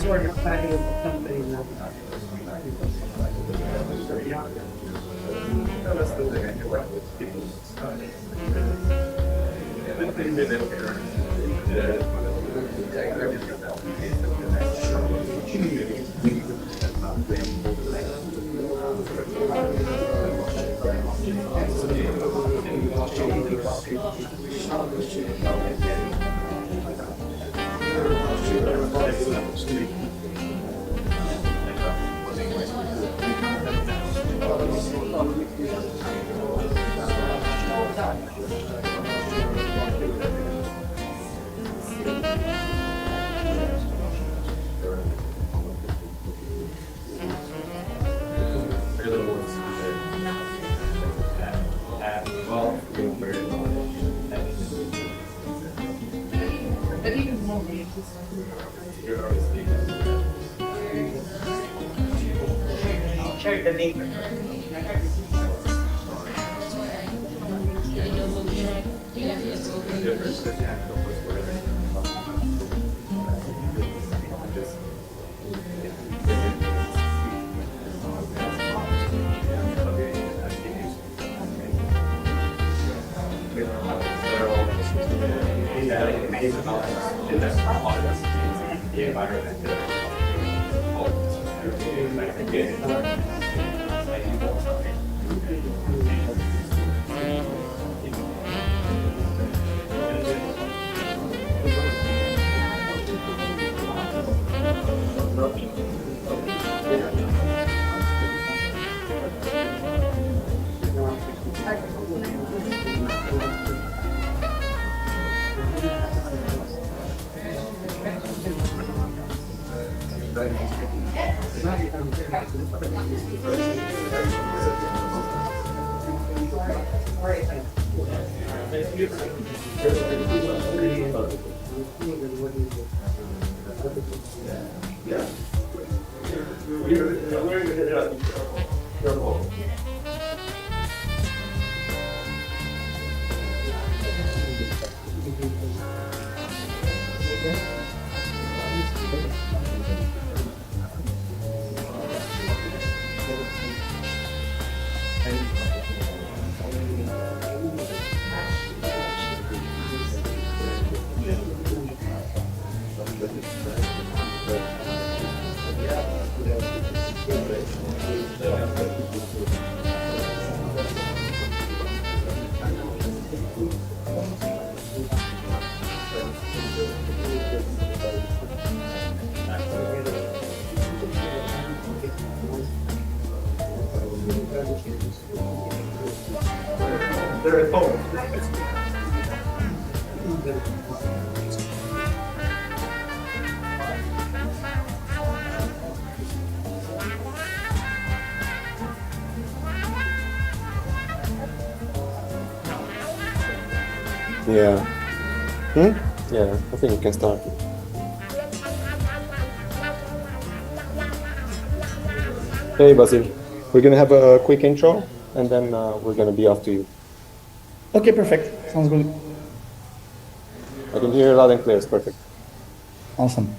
Sort of planning of the company now. Share the link. They're at home. Yeah. Yeah, I think we can start. Hey Basil, we're gonna have a quick intro and then we're gonna be off to you. Okay, perfect. Sounds good. I can hear you loud and clear, it's perfect. Awesome.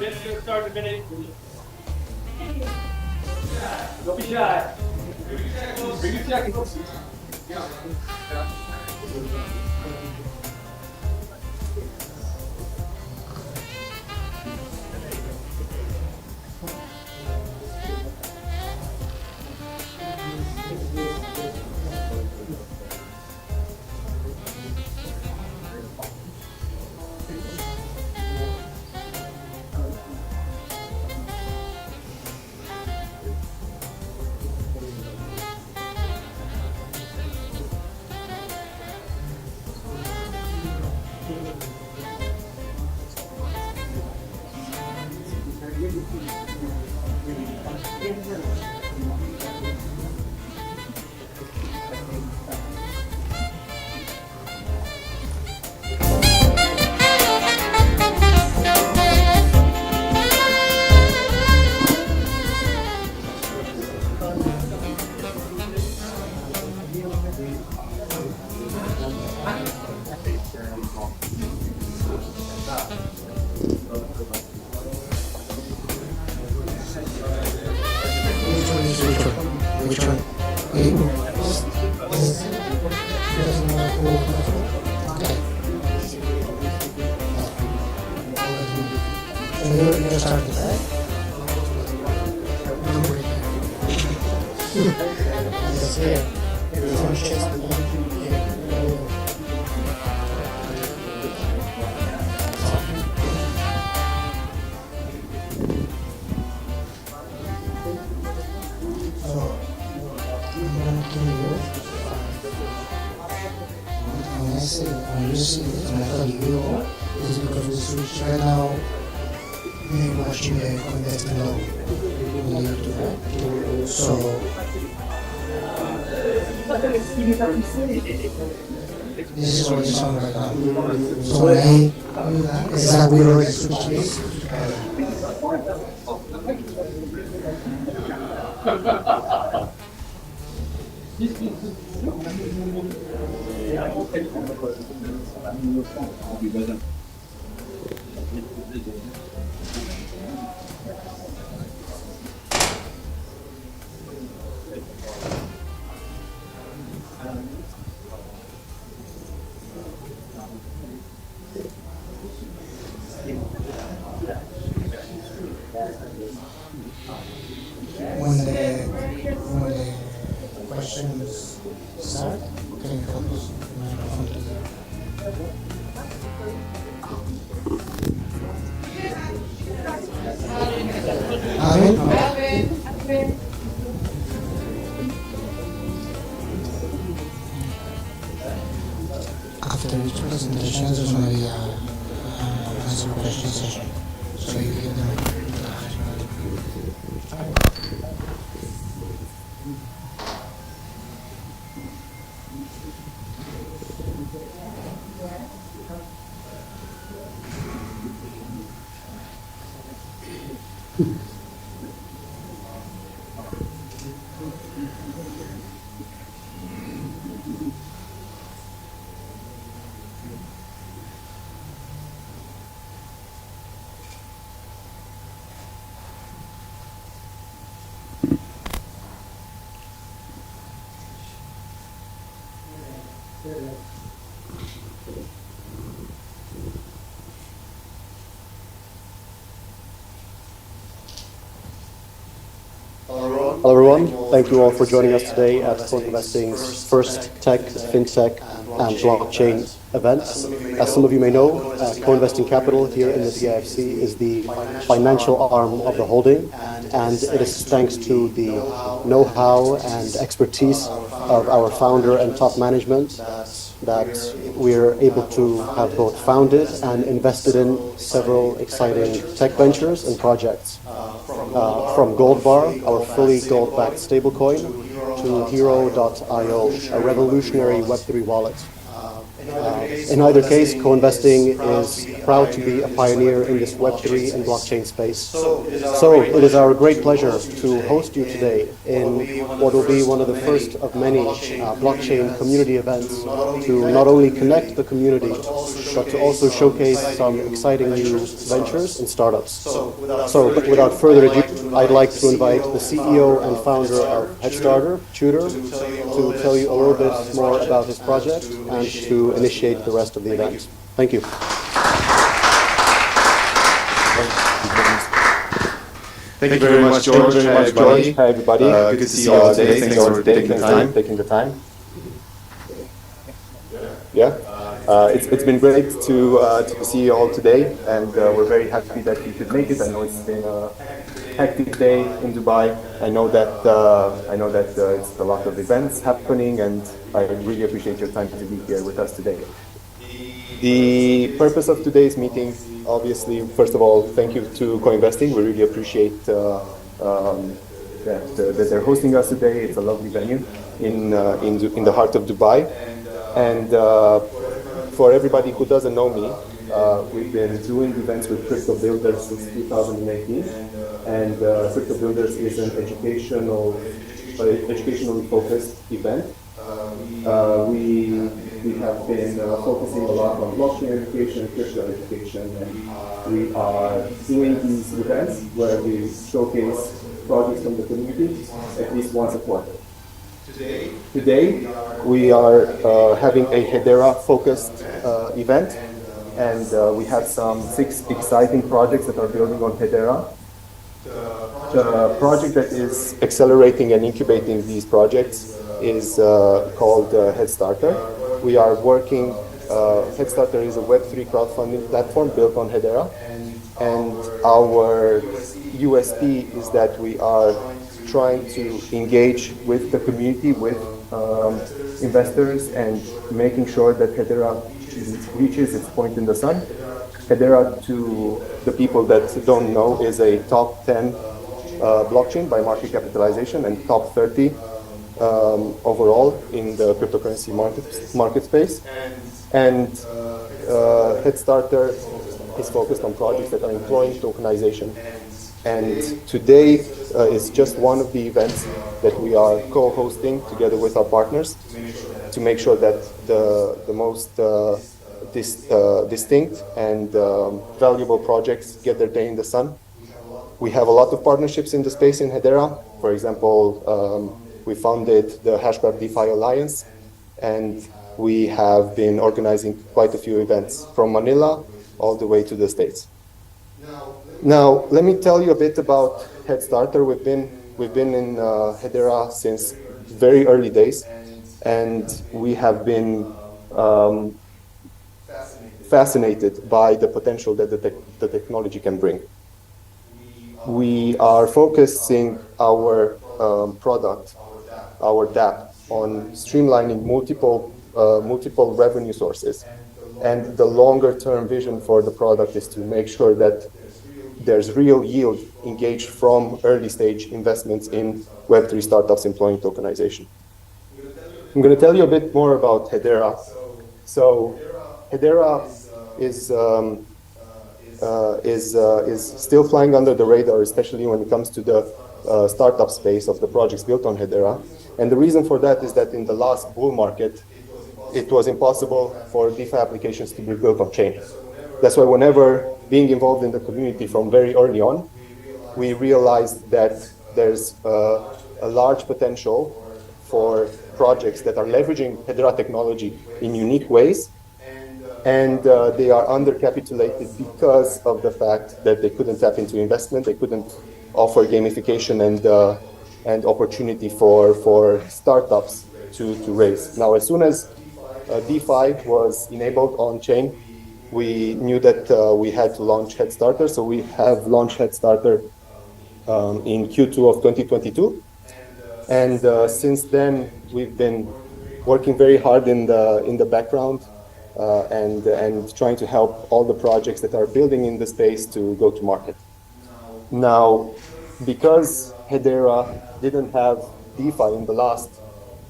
Let's start a minute. Don't be shy. Bring your jacket. Which one? So you're starting, right? It's here. French chest. When you see this method you is because we switch right now we're watching the Coinvesting logo on YouTube, right? So This is what it's on right now. So hey, is that we already switched this? When the questions start, can you help us? Microphone to the Alvin? After each presentation, there's going to be a answer question session. So you get them. Hello everyone, thank you all for joining us today at Coinvesting's first tech, fintech and blockchain event. As some of you may know, Coinvesting Capital here in the DIFC is the financial arm of the holding, and it is thanks to the know-how and expertise of our founder and top management that we're able to have both founded and invested in several exciting tech ventures and projects. From Gold Bar, our fully gold-backed stablecoin, to Hero.io, a revolutionary Web3 wallet. In either case, Coinvesting is proud to be a pioneer in this Web3 and blockchain space. So it is our great pleasure to host you today in what will be one of the first of many blockchain community events to not only connect the community, but to also showcase some exciting new ventures and startups. So without further ado, I'd like to invite the CEO and founder of Headstarter, Tudor, to tell you a little bit more about his project and to initiate the rest of the event. Thank you. Thank you very much, George. Hi, everybody. Good to see you all today. Thanks for taking the time. Yeah, it's been great to see you all today, and we're very happy that you could make it. I know it's been a hectic day in Dubai. I know that it's a lot of events happening, and I really appreciate your time to be here with us today. The purpose of today's meeting, obviously, first of all, thank you to Coinvesting. We really appreciate that they're hosting us today. It's a lovely venue in the heart of Dubai. And for everybody who doesn't know me, we've been doing events with Crypto Builders since 2018. And Crypto Builders is an educationally focused event. We have been focusing a lot on blockchain education, crypto education, and we are doing these events where we showcase projects from the community at least once a quarter. Today we are having a Hedera-focused event, and we have some 6 exciting projects that are building on Hedera. The project that is accelerating and incubating these projects is called Headstarter. We are working, Headstarter is a Web3 crowdfunding platform built on Hedera, and our USP is that we are trying to engage with the community, with investors, and making sure that Hedera reaches its point in the sun. Hedera, to the people that don't know, is a top 10 blockchain by market capitalization and top 30 overall in the cryptocurrency market space. And Headstarter is focused on projects that are employing tokenization. And today is just one of the events that we are co-hosting together with our partners to make sure that the most distinct and valuable projects get their day in the sun. We have a lot of partnerships in the space in Hedera. For example, we founded the Hashgraph DeFi Alliance, and we have been organizing quite a few events from Manila all the way to the States. Now, let me tell you a bit about Headstarter. We've been in Hedera since very early days, and we have been fascinated by the potential that the technology can bring. We are focusing our product, our DApp, on streamlining multiple revenue sources. And the longer term vision for the product is to make sure that there's real yield engaged from early stage investments in Web3 startups employing tokenization. I'm going to tell you a bit more about Hedera. So Hedera is still flying under the radar, especially when it comes to the startup space of the projects built on Hedera. And the reason for that is that in the last bull market, it was impossible for DeFi applications to be built on chain. That's why whenever being involved in the community from very early on, we realized that there's a large potential for projects that are leveraging Hedera technology in unique ways, and they are undercapitulated because of the fact that they couldn't tap into investment, they couldn't offer gamification and opportunity for startups to raise. Now, as soon as DeFi was enabled on chain, we knew that we had to launch Headstarter. So we have launched Headstarter in Q2 of 2022. And since then, we've been working very hard in the background and trying to help all the projects that are building in the space to go to market. Now, because Hedera didn't have DeFi in the last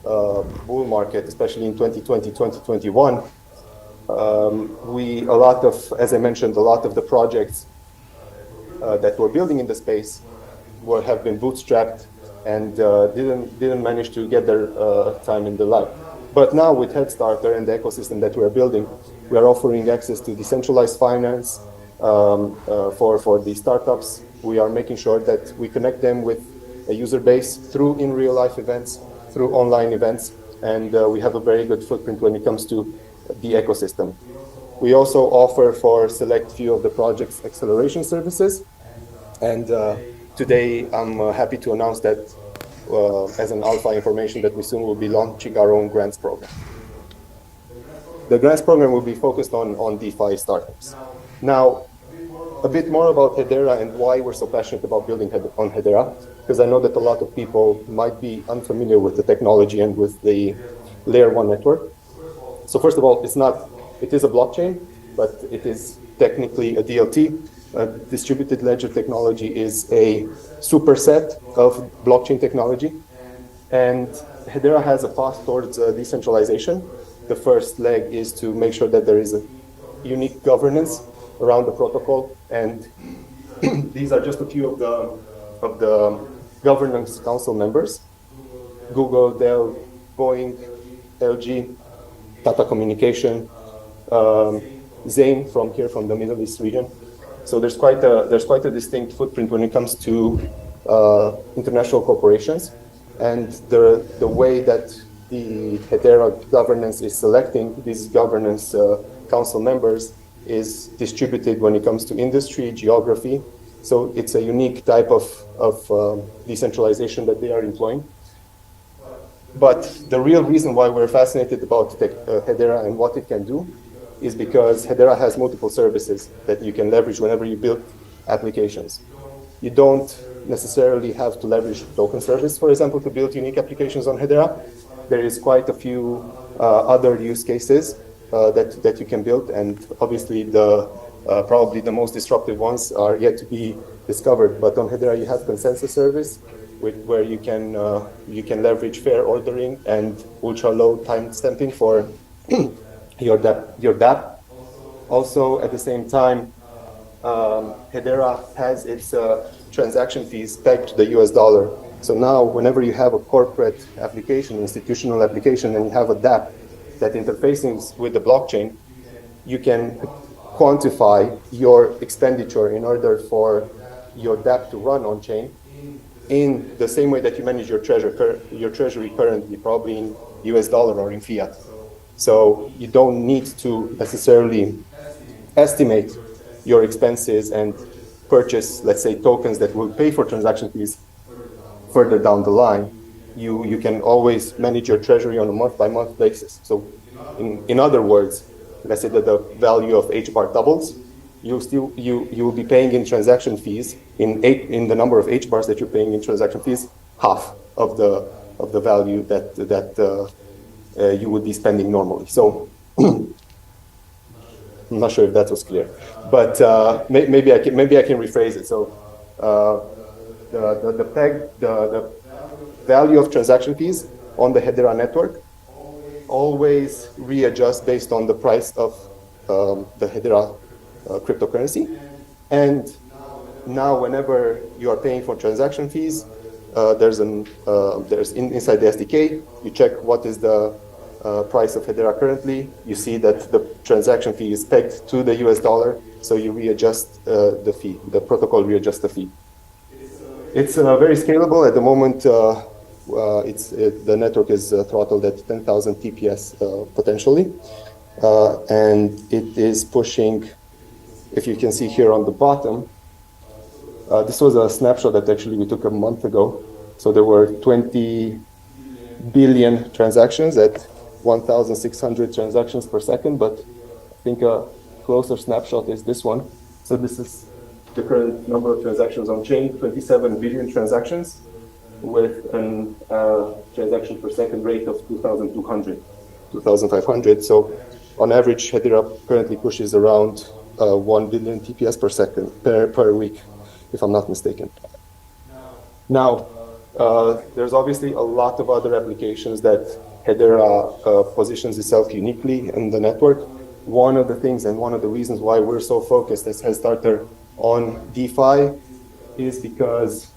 bull market, especially in 2020, 2021, as I mentioned, a lot of the projects that we're building in the space have been bootstrapped and didn't manage to get their time in the light. But now with Headstarter and the ecosystem that we're building, we are offering access to decentralized finance for the startups. We are making sure that we connect them with a user base through in real life events, through online events, and we have a very good footprint when it comes to the ecosystem. We also offer for select few of the projects acceleration services, and today I'm happy to announce that as an alpha information that we soon will be launching our own grants program. The grants program will be focused on DeFi startups. Now, a bit more about Hedera and why we're so passionate about building on Hedera, because I know that a lot of people might be unfamiliar with the technology and with the layer 1 network. So first of all, it is a blockchain, but it is technically a DLT. Distributed ledger technology is a superset of blockchain technology. And Hedera has a path towards decentralization. The first leg is to make sure that there is a unique governance around the protocol. And these are just a few of the governance council members: Google, Dell, Boeing, LG, Tata Communication, Zain from the Middle East region. So there's quite a distinct footprint when it comes to international corporations, and the way that the Hedera governance is selecting these governance council members is distributed when it comes to industry, geography. So it's a unique type of decentralization that they are employing. But the real reason why we're fascinated about Hedera and what it can do is because Hedera has multiple services that you can leverage whenever you build applications. You don't necessarily have to leverage token service, for example, to build unique applications on Hedera. There is quite a few other use cases that you can build, and obviously probably the most disruptive ones are yet to be discovered. But on Hedera, you have consensus service, where you can leverage fair ordering and ultra low time stamping for your DApp. Also, at the same time, Hedera has its transaction fees pegged to the US dollar. So now, whenever you have a corporate application, institutional application, and you have a DApp that interfaces with the blockchain, you can quantify your expenditure in order for your DApp to run on chain in the same way that you manage your treasury currently, probably in US dollar or in fiat. So you don't need to necessarily estimate your expenses and purchase, let's say, tokens that will pay for transaction fees further down the line. You can always manage your treasury on a month-by-month basis. So in other words, let's say that the value of H bar doubles, you will be paying in transaction fees in the number of H bars that you're paying in transaction fees, half of the value that you would be spending normally. So I'm not sure if that was clear, but maybe I can rephrase it. So the value of transaction fees on the Hedera network always readjust based on the price of the Hedera cryptocurrency. And now, whenever you are paying for transaction fees, there's inside the SDK, you check what is the price of Hedera currently. You see that the transaction fee is pegged to the US dollar, so you readjust the fee. The protocol readjusts the fee. It's very scalable at the moment. The network is throttled at 10,000 TPS potentially, and it is pushing. If you can see here on the bottom, this was a snapshot that actually we took a month ago. So there were 20 billion transactions at 1,600 transactions per second, but I think a closer snapshot is this one. So this is the current number of transactions on chain, 27 billion transactions with an transaction per second rate of 2,200, 2,500. So on average, Hedera currently pushes around 1 billion TPS per second per week, if I'm not mistaken. Now, there's obviously a lot of other applications that Hedera positions itself uniquely in the network. One of the things and one of the reasons why we're so focused as HeadStarter on DeFi is because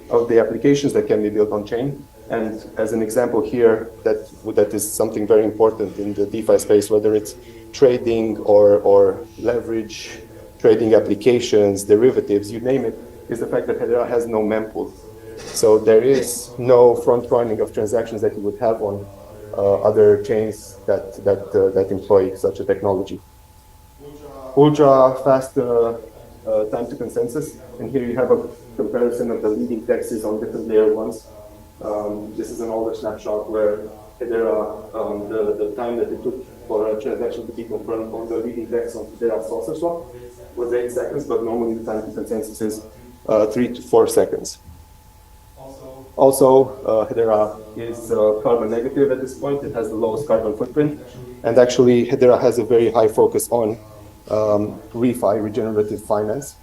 of the applications that can be built on chain. And as an example here, that is something very important in the DeFi space, whether it's trading or leverage trading applications, derivatives, you name it, is the fact that Hedera has no mempool. So there is no front running of transactions that you would have on other chains that employ such a technology. Ultra fast time to consensus, and here you have a comparison of the leading DEXs on different layer ones. This is an older snapshot where Hedera, the time that it took for a transaction to be confirmed on the leading DEX on Hedera Saucer Swap was 8 seconds, but normally the time to consensus is 3 to 4 seconds. Also, Hedera is carbon negative at this point. It has the lowest carbon footprint. And actually, Hedera has a very high focus on refi, regenerative finance.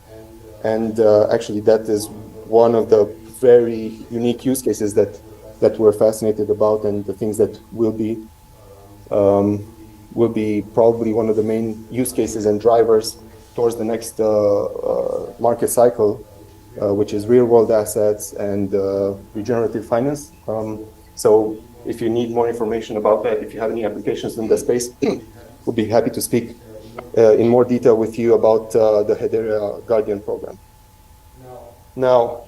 And actually, that is one of the very unique use cases that we're fascinated about, and the things that will be probably one of the main use cases and drivers towards the next market cycle, which is real-world assets and regenerative finance. So if you need more information about that, if you have any applications in the space, we'll be happy to speak in more detail with you about the Hedera Guardian program. Now,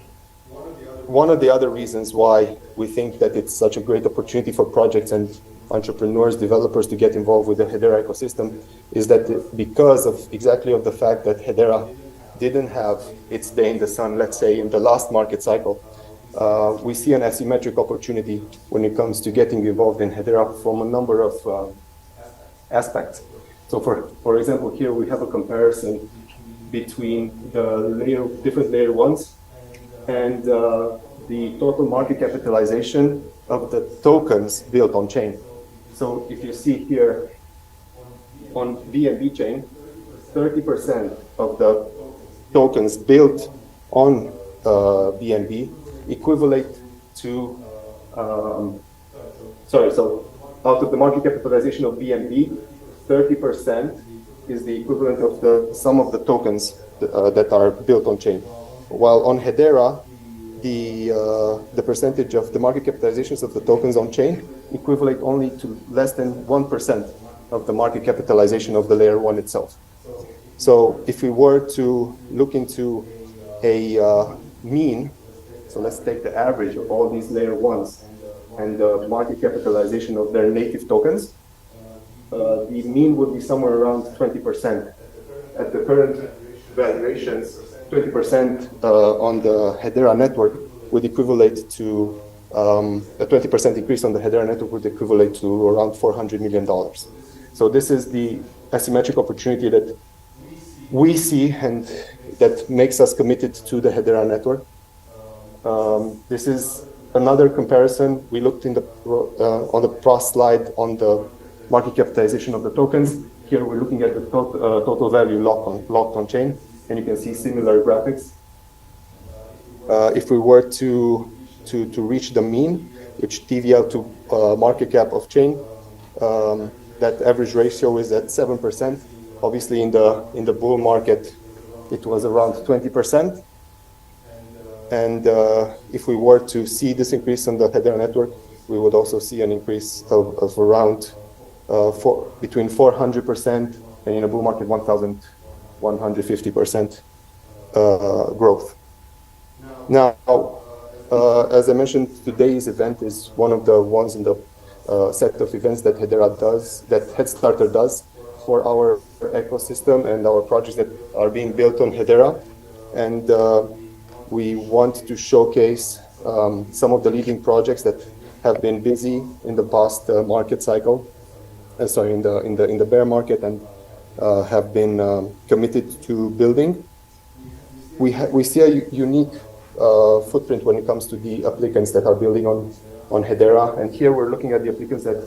one of the other reasons why we think that it's such a great opportunity for projects and entrepreneurs, developers to get involved with the Hedera ecosystem is that because of the fact that Hedera didn't have its day in the sun, let's say in the last market cycle, we see an asymmetric opportunity when it comes to getting involved in Hedera from a number of aspects. So for example, here we have a comparison between the different layer ones and the total market capitalization of the tokens built on chain. So if you see here on BNB chain, 30% of the tokens built on BNB equivalent to, so out of the market capitalization of BNB, 30% is the equivalent of the sum of the tokens that are built on chain. While on Hedera, the percentage of the market capitalizations of the tokens on chain equivalent only to less than 1% of the market capitalization of the layer 1 itself. So if we were to look into a mean, so let's take the average of all these layer 1s and the market capitalization of their native tokens, the mean would be somewhere around 20%. At the current valuations, 20% on the Hedera network would equivalent to a 20% increase on the Hedera network would equivalent to around $400 million. So this is the asymmetric opportunity that we see and that makes us committed to the Hedera network. This is another comparison. We looked in the on the pros slide on the market capitalization of the tokens. Here we're looking at the total value locked on chain, and you can see similar graphics. If we were to reach the mean, which TVL to market cap of chain, that average ratio is at 7%. Obviously, in the bull market, it was around 20%. And if we were to see this increase on the Hedera network, we would also see an increase of around between 400% and in a bull market 1,150% growth. Now, as I mentioned, today's event is one of the ones in the set of events that Hedera does, that Headstarter does for our ecosystem and our projects that are being built on Hedera. And we want to showcase some of the leading projects that have been busy in the past market cycle, in the bear market, and have been committed to building. We see a unique footprint when it comes to the applicants that are building on Hedera. And here we're looking at the applicants that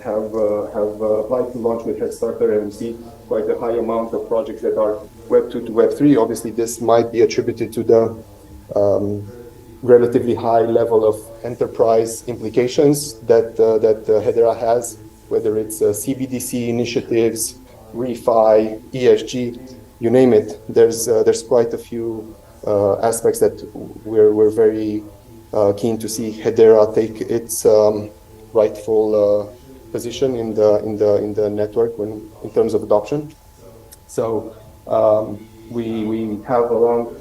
have applied to launch with Headstarter, and we see quite a high amount of projects that are Web 2 to Web 3. Obviously, this might be attributed to the relatively high level of enterprise implications that Hedera has, whether it's CBDC initiatives, refi, ESG, you name it. There's quite a few aspects that we're very keen to see Hedera take its rightful position in the network in terms of adoption. So we have around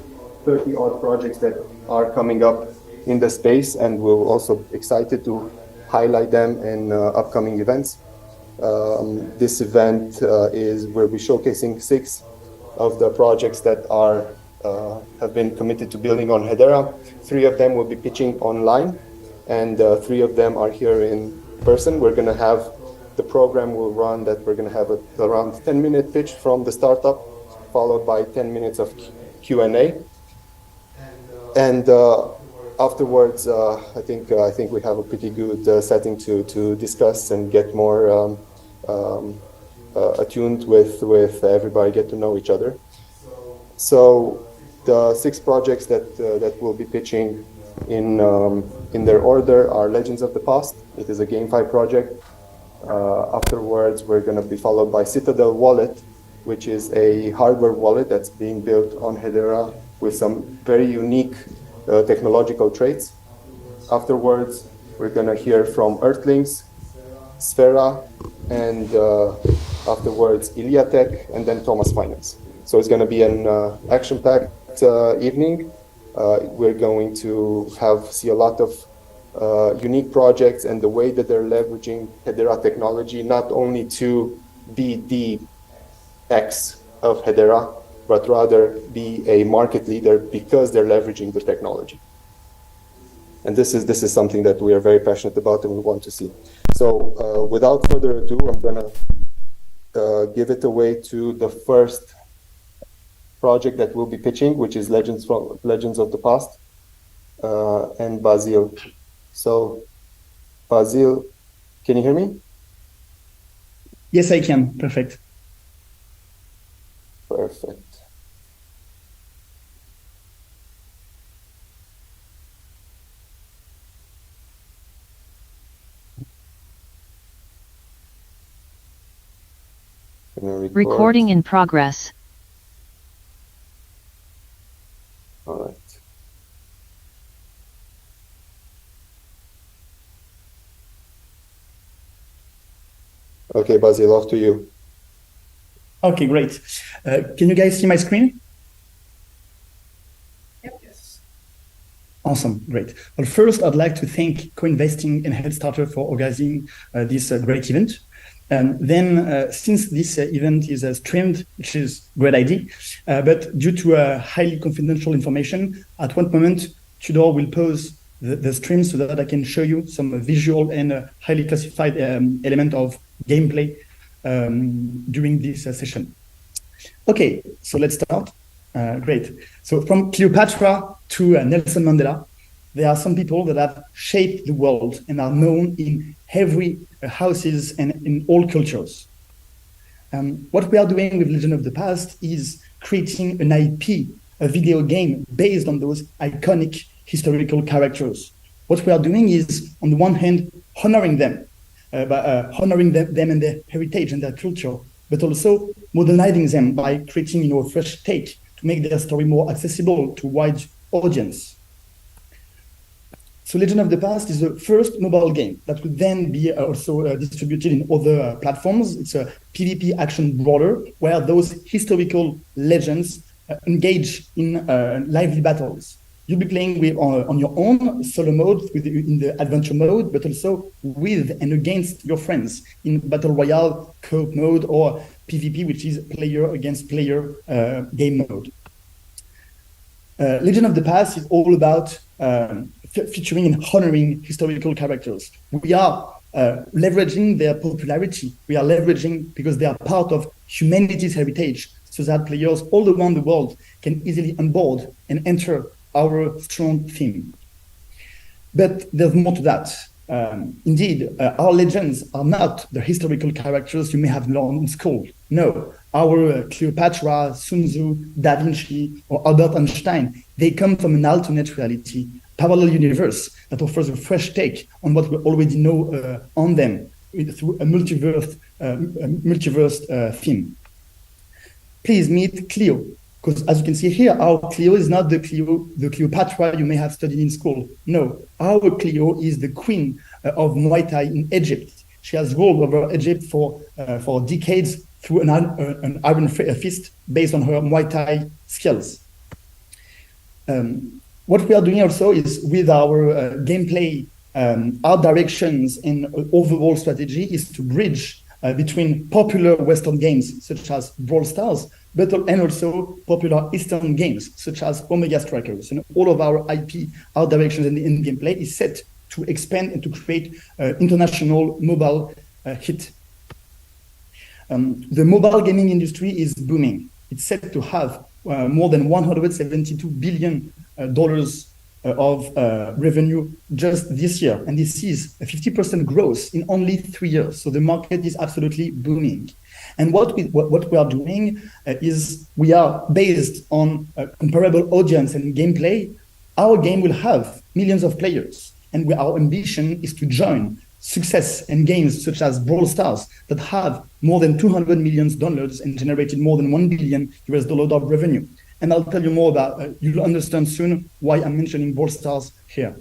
30 odd projects that are coming up in the space, and we're also excited to highlight them in upcoming events. This event is where we're showcasing 6 of the projects that have been committed to building on Hedera. 3 of them will be pitching online, and 3 of them are here in person. We're going to have the program will run that we're going to have around 10-minute pitch from the startup, followed by 10 minutes of Q&A. And afterwards, I think we have a pretty good setting to discuss and get more attuned with everybody, get to know each other. So the 6 projects that will be pitching in their order are Legends of the Past. It is a GameFi project. Afterwards, we're going to be followed by Citadel Wallet, which is a hardware wallet that's being built on Hedera with some very unique technological traits. Afterwards, we're going to hear from Earthlings, Sfera, and afterwards Iliatech, and then Thomas Finance. So it's going to be an action-packed evening. We're going to see a lot of unique projects and the way that they're leveraging Hedera technology, not only to be the X of Hedera, but rather be a market leader because they're leveraging the technology. And this is something that we are very passionate about and we want to see. So without further ado, I'm going to give it away to the first project that we'll be pitching, which is Legends of the Past, and Basil. So, Basil, can you hear me? Yes, I can. Perfect. Perfect. Recording in progress. All right. Okay, Basil, off to you. Okay, great. Can you guys see my screen? Yes. Awesome, great. Well, first, I'd like to thank Coinvesting and Headstarter for organizing this great event. Then, since this event is streamed, which is a great idea, but due to highly confidential information, at one moment, Tudor will pause the stream so that I can show you some visual and highly classified element of gameplay during this session. Okay, so let's start. Great. So from Cleopatra to Nelson Mandela, there are some people that have shaped the world and are known in every houses and in all cultures. What we are doing with Legend of the Past is creating an IP, a video game based on those iconic historical characters. What we are doing is, on the one hand, honoring them, honoring them and their heritage and their culture, but also modernizing them by creating a fresh take to make their story more accessible to a wide audience. So Legend of the Past is the first mobile game that would then be also distributed in other platforms. It's a PvP action brawler where those historical legends engage in lively battles. You'll be playing with on your own solo mode in the adventure mode, but also with and against your friends in Battle Royale, co-op mode, or PvP, which is player against player game mode. Legend of the Past is all about featuring and honoring historical characters. We are leveraging their popularity. We are leveraging because they are part of humanity's heritage, so that players all around the world can easily onboard and enter our strong theme. But there's more to that. Indeed, our legends are not the historical characters you may have learned in school. No, our Cleopatra, Sun Tzu, Da Vinci, or Albert Einstein, they come from an alternate reality, parallel universe that offers a fresh take on what we already know on them through a multiverse theme. Please meet Cleo, because as you can see here, our Cleo is not the Cleopatra you may have studied in school. No, our Cleo is the queen of Muay Thai in Egypt. She has ruled over Egypt for decades through an iron fist based on her Muay Thai skills. What we are doing also is with our gameplay, our directions and overall strategy is to bridge between popular Western games such as Brawl Stars, and also popular Eastern games such as Omega Strikers. And all of our IP, our directions in gameplay is set to expand and to create international mobile hit. The mobile gaming industry is booming. It's set to have more than $172 billion of revenue just this year. And this is a 50% growth in only 3 years. So the market is absolutely booming. And what we are doing is we are based on a comparable audience and gameplay. Our game will have millions of players. And our ambition is to join success and games such as Brawl Stars that have more than $200 million and generated more than $1 billion of revenue. And I'll tell you more about, you'll understand soon why I'm mentioning Brawl Stars here.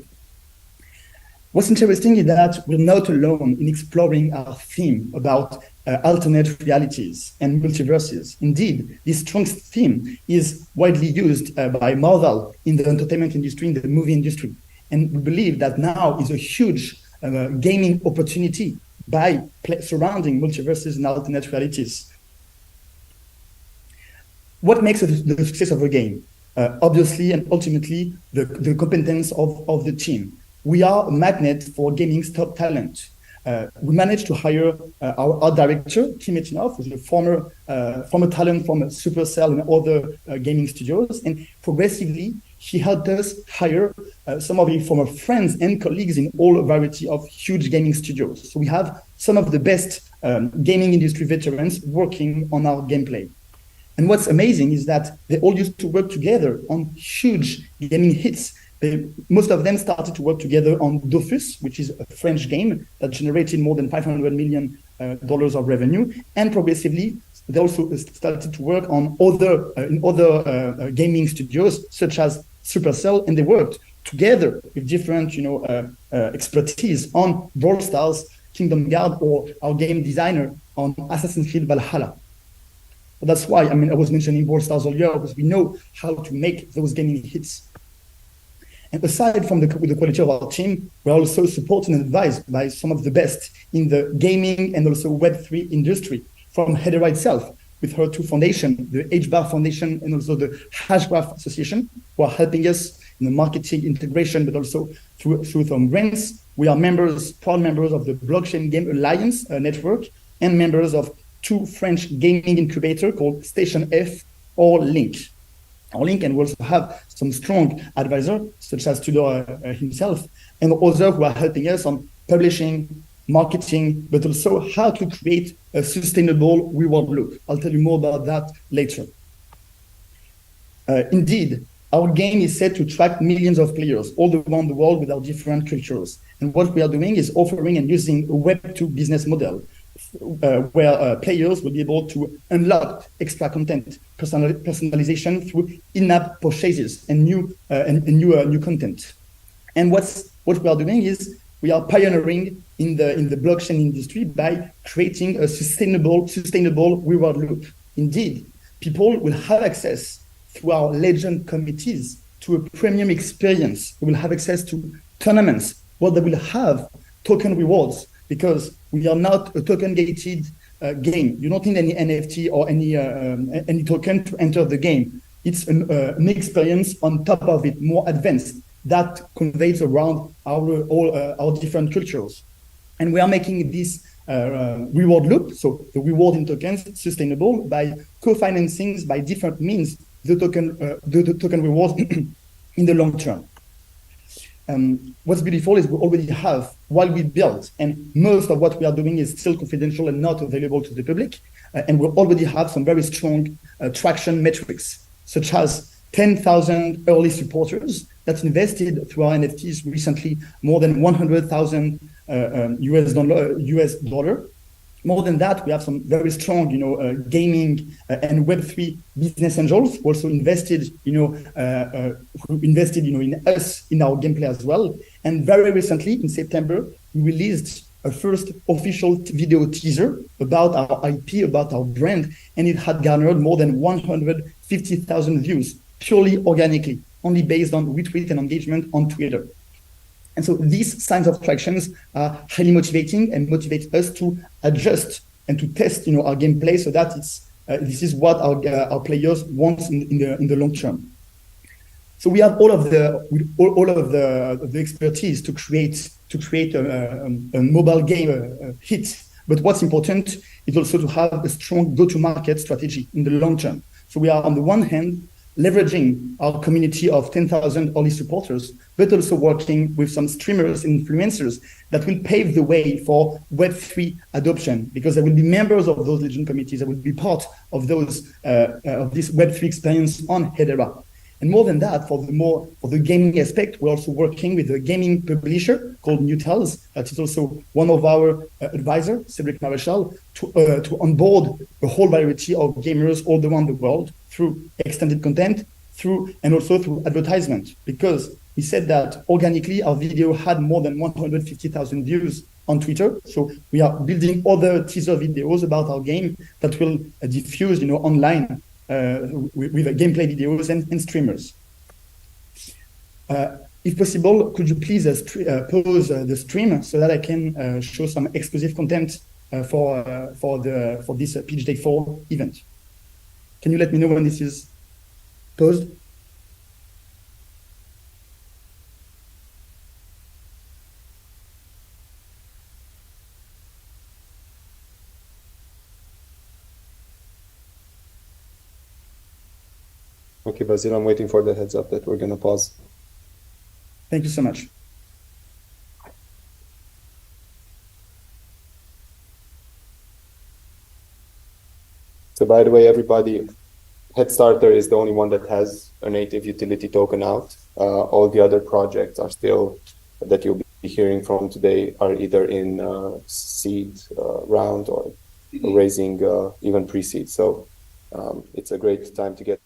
What's interesting is that we're not alone in exploring our theme about alternate realities and multiverses. Indeed, this strong theme is widely used by Marvel in the entertainment industry, in the movie industry. And we believe that now is a huge gaming opportunity by surrounding multiverses and alternate realities. What makes the success of a game? Obviously and ultimately, the competence of the team. We are a magnet for gaming's top talent. We managed to hire our art director, Kim Etinov, who's a former talent from Supercell and other gaming studios. And progressively, he helped us hire some of his former friends and colleagues in all variety of huge gaming studios. So we have some of the best gaming industry veterans working on our gameplay. And what's amazing is that they all used to work together on huge gaming hits. Most of them started to work together on Dofus, which is a French game that generated more than $500 million of revenue, and progressively they also started to work on other gaming studios such as Supercell, and they worked together with different expertise on Brawl Stars, Kingdom Guard, or our game designer on Assassin's Creed Valhalla. That's why I was mentioning Brawl Stars earlier, because we know how to make those gaming hits. And aside from the quality of our team, we're also supported and advised by some of the best in the gaming and also Web3 industry, from Hedera itself, with her two foundations, the HBAR Foundation and also the Hashgraph Association, who are helping us in the marketing integration, but also through some grants. We are proud members of the Blockchain Game Alliance network, and members of two French gaming incubators called Station F or Link. And we also have some strong advisors, such as Tudor himself, and others who are helping us on publishing, marketing, but also how to create a sustainable reward loop. I'll tell you more about that later. Indeed, our game is set to attract millions of players all around the world with our different cultures. And what we are doing is offering and using a Web2 business model, where players will be able to unlock extra content, personalization through in-app purchases and new content. And what we are doing is we are pioneering in the blockchain industry by creating a sustainable reward loop. Indeed, people will have access through our legend committees to a premium experience. They will have access to tournaments where they will have token rewards, because we are not a token-gated game. You don't need any NFT or any token to enter the game. It's an experience on top of it, more advanced, that conveys around all our different cultures. And we are making this reward loop, so the reward in tokens, sustainable by co-financing by different means the token rewards in the long term. What's beautiful is we already have, while we build, and most of what we are doing is still confidential and not available to the public, and we already have some very strong traction metrics, such as 10,000 early supporters that invested through our NFTs recently, more than 100,000 US dollar. More than that, we have some very strong, gaming and Web3 business angels who also invested, in us in our gameplay as well. And very recently, in September, we released a first official video teaser about our IP, about our brand, and it had garnered more than 150,000 views purely organically, only based on retweet and engagement on Twitter. And so these signs of tractions are highly motivating and motivate us to adjust and to test, our gameplay, so that this is what our players want in the long term. So we have all of the expertise to create a mobile game hit. But what's important is also to have a strong go-to-market strategy in the long term. So we are, on the one hand, leveraging our community of 10,000 early supporters, but also working with some streamers and influencers that will pave the way for Web3 adoption, because they will be members of those legend committees, that will be part of those of this Web3 experience on Hedera. And more than that, for the gaming aspect, we're also working with a gaming publisher called Newtels. That is also one of our advisors, Cedric Maréchal, to onboard a whole variety of gamers all around the world through extended content, and also through advertisement. Because he said that organically our video had more than 150,000 views on Twitter. So we are building other teaser videos about our game that will diffuse, online. With gameplay videos and streamers. If possible, could you please pause the stream so that I can show some exclusive content for this Pitch Day 4 event? Can you let me know when this is paused? Okay, Basile, I'm waiting for the heads up that we're going to pause. Thank you so much. So by the way, everybody, Headstarter is the only one that has a native utility token out. All the other projects are still, that you'll be hearing from today, are either in seed round or raising even pre-seed. So it's a great time to get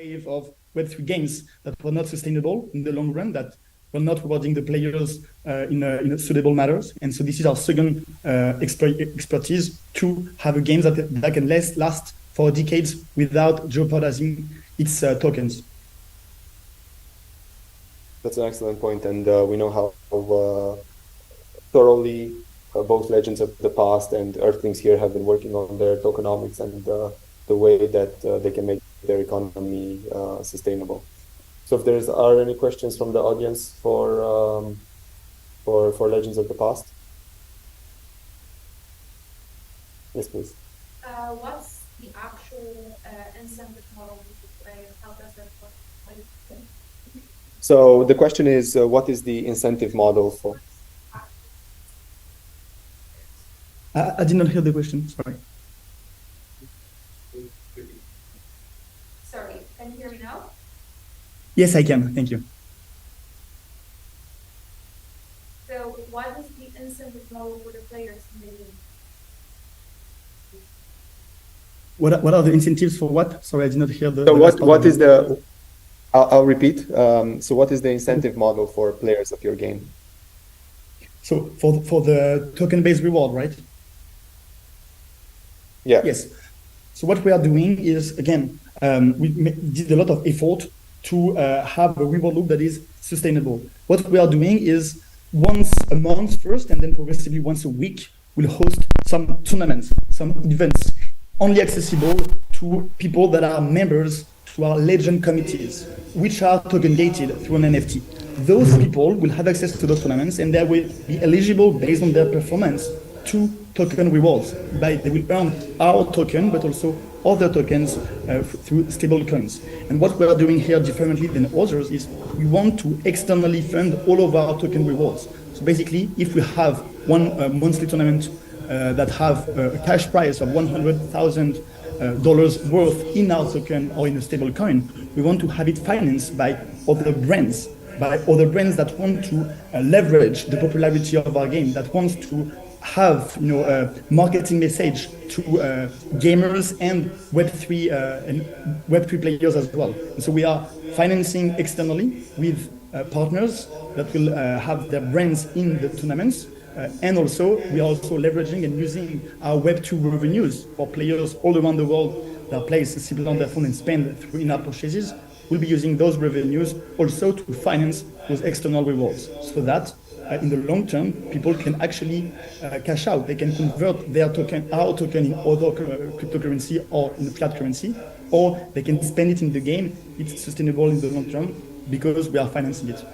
wave of Web3 games that were not sustainable in the long run, that were not rewarding the players in a suitable matters. And so this is our second expertise, to have a game that can last for decades without jeopardizing its tokens. That's an excellent point, and we know how thoroughly both Legends of the Past and Earthlings here have been working on their tokenomics and the way that they can make their economy sustainable. So if there are any questions from the audience for Legends of the Past? Yes, please. What's the actual incentive model with the player? How does that work? So the question is, what is the incentive model for? I did not hear the question, sorry. Sorry, can you hear me now? Yes, I can, thank you. So what is the incentive model for the players in the game? What are the incentives for what? Sorry, I did not hear the. So what is the? I'll repeat. So what is the incentive model for players of your game? So for the token-based reward, right? Yeah. Yes. So what we are doing is, again, we did a lot of effort to have a reward loop that is sustainable. What we are doing is, once a month first, and then progressively once a week, we'll host some tournaments, some events, only accessible to people that are members to our legend committees, which are token gated through an NFT. Those people will have access to those tournaments, and they will be eligible based on their performance to token rewards. They will earn our token, but also other tokens through stable coins. And what we are doing here differently than others is we want to externally fund all of our token rewards. So basically, if we have one monthly tournament that have a cash price of $100,000 worth in our token or in a stable coin, we want to have it financed by other brands that want to leverage the popularity of our game, that wants to have a marketing message to gamers and Web3 players as well. And so we are financing externally with partners that will have their brands in the tournaments. And also, we are also leveraging and using our Web2 revenues for players all around the world that play simply on their phone and spend through in-app purchases. We'll be using those revenues also to finance those external rewards, so that in the long term, people can actually cash out. They can convert their token, our token, in other cryptocurrency or in fiat currency, or they can spend it in the game. It's sustainable in the long term because we are financing it.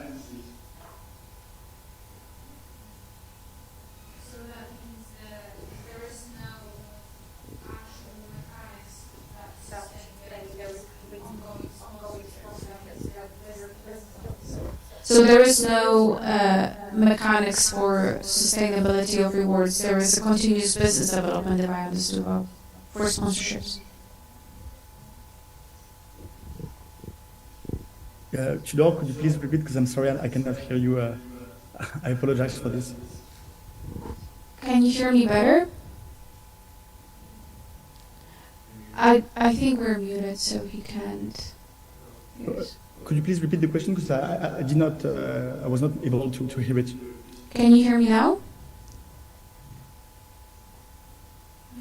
So there is no mechanics for sustainability of rewards. There is a continuous business development, if I understood well, for sponsorships. Tudor, could you please repeat? Because I'm sorry, I cannot hear you. I apologize for this. Can you hear me better? I think we're muted, so he can't hear us. Could you please repeat the question? Because I did not, I was not able to hear it. Can you hear me now?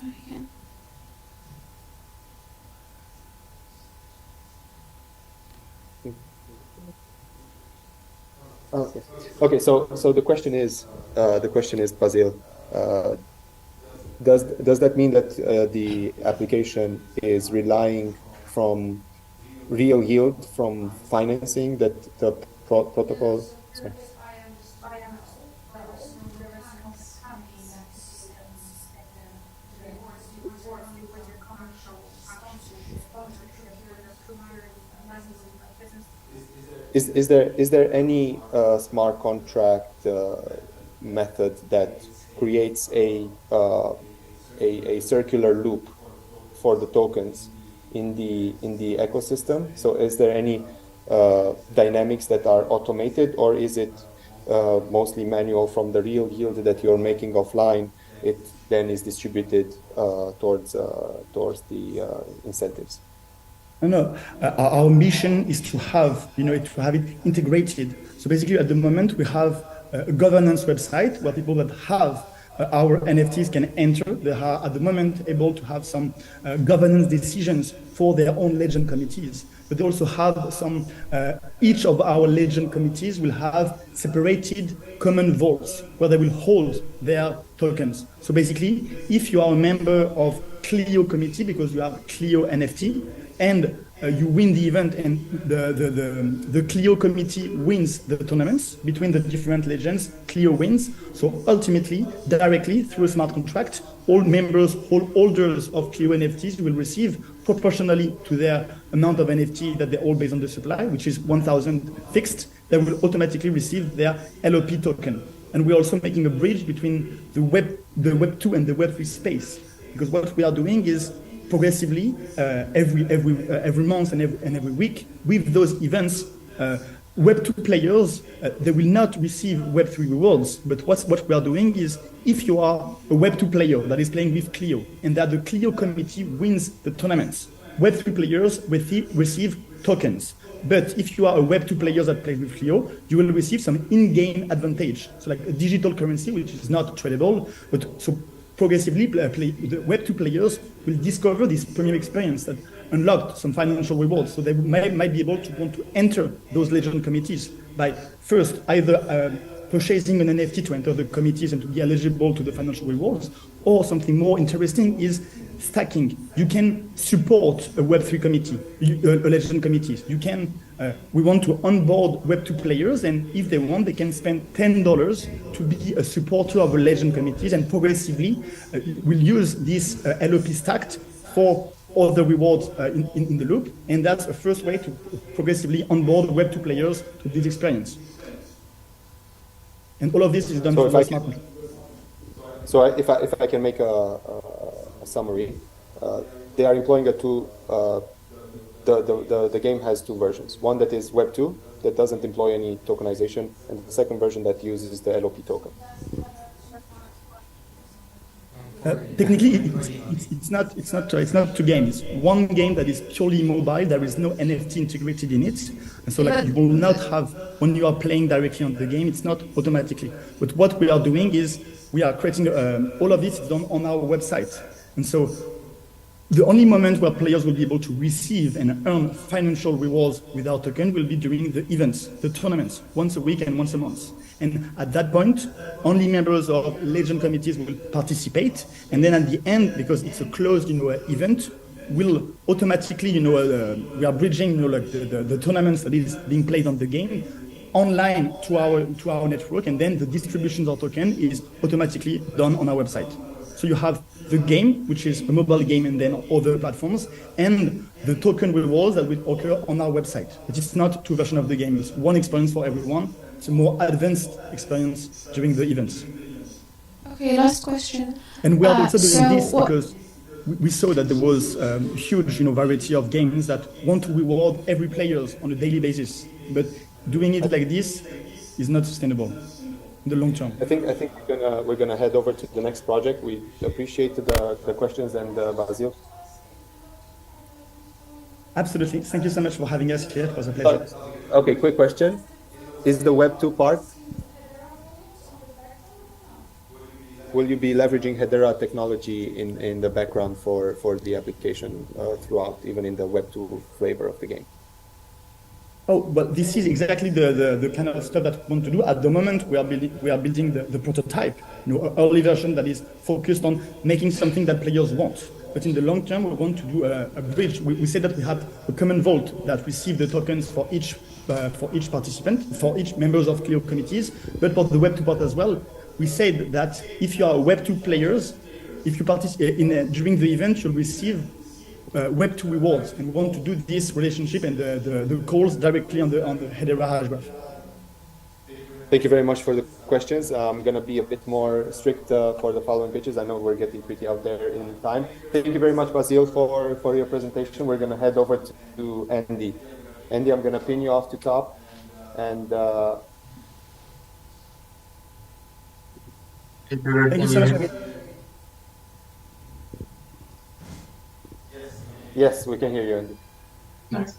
No, I can't. Okay. Okay. So the question is, Basil, does that mean that the application is relying from real yield from financing that the protocol? Sorry. Is there any smart contract method that creates a circular loop for the tokens in the ecosystem? So is there any dynamics that are automated, or is it mostly manual from the real yield that you're making offline? It then is distributed towards the incentives. No, our mission is to have, to have it integrated. So basically, at the moment, we have a governance website where people that have our NFTs can enter. They are at the moment able to have some governance decisions for their own legend committees. But they also have some, each of our legend committees will have separated common vaults where they will hold their tokens. So basically, if you are a member of Clio committee because you have Clio NFT, and you win the event and the Clio committee wins the tournaments between the different legends, Clio wins. So ultimately, directly through a smart contract, all members, all holders of Clio NFTs will receive proportionally to their amount of NFT that they hold based on the supply, which is 1,000 fixed, they will automatically receive their LOP token. And we're also making a bridge between the Web 2 and the Web3 space, because what we are doing is progressively every month and every week with those events, Web2 players they will not receive Web3 rewards. But what we are doing is, if you are a Web2 player that is playing with Clio and that the Clio committee wins the tournaments, Web3 players receive tokens. But if you are a Web2 player that plays with Clio, you will receive some in-game advantage, so like a digital currency which is not tradable, but so progressively, the Web2 players will discover this premium experience that unlocked some financial rewards. So they might be able to want to enter those legend committees by first either purchasing an NFT to enter the committees and to be eligible to the financial rewards, or something more interesting is stacking. You can support a Web3 committee, a legend committee. You can. We want to onboard Web2 players, and if they want, they can spend $10 to be a supporter of a legend committees, and progressively we'll use this LOP stacked for all the rewards in the loop, and that's a first way to progressively onboard Web2 players to this experience. And all of this is done through smart contract. So if I can make a summary, they are employing a tool. The game has two versions. One that is Web 2 that doesn't employ any tokenization, and the second version that uses the LOP token. Technically, it's not two games. One game that is purely mobile. There is no NFT integrated in it, and so like you will not have, when you are playing directly on the game, it's not automatically. But what we are doing is we are creating all of this is done on our website, and so the only moment where players will be able to receive and earn financial rewards with our token will be during the events, the tournaments, once a week and once a month. And at that point, only members of legend committees will participate. And then at the end, because it's a closed, event, will automatically, we are bridging, like the tournaments that is being played on the game online to our network, and then the distribution of token is automatically done on our website. So you have the game, which is a mobile game, and then other platforms, and the token rewards that will occur on our website. But it's not two versions of the game. It's one experience for everyone. It's a more advanced experience during the events. Okay, last question. And we are also doing this because we saw that there was a huge variety of games that want to reward every player on a daily basis. But doing it like this is not sustainable in the long term. I think we're gonna head over to the next project. We appreciate the questions and Basile. Absolutely. Thank you so much for having us here. It was a pleasure. Okay, quick question. Is the Web 2 part, will you be leveraging Hedera technology in the background for the application throughout, even in the Web 2 flavor of the game? Oh, but this is exactly the kind of stuff that we want to do. At the moment, we are building the prototype, an early version that is focused on making something that players want. But in the long term, we want to do a bridge. We said that we have a common vault that receive the tokens for each participant, for each members of Clio committees. But for the Web 2 part as well, we said that if you are Web 2 players, if you participate during the event, you'll receive Web 2 rewards, and we want to do this relationship and the calls directly on the Hedera hash graph. Thank you very much for the questions. I'm going to be a bit more strict for the following pitches. I know we're getting pretty out there in time. Thank you very much, Basile, for your presentation. We're going to head over to Andy. Andy, I'm going to pin you off to top. And thank you so much. Yes, we can hear you, Andy. Nice.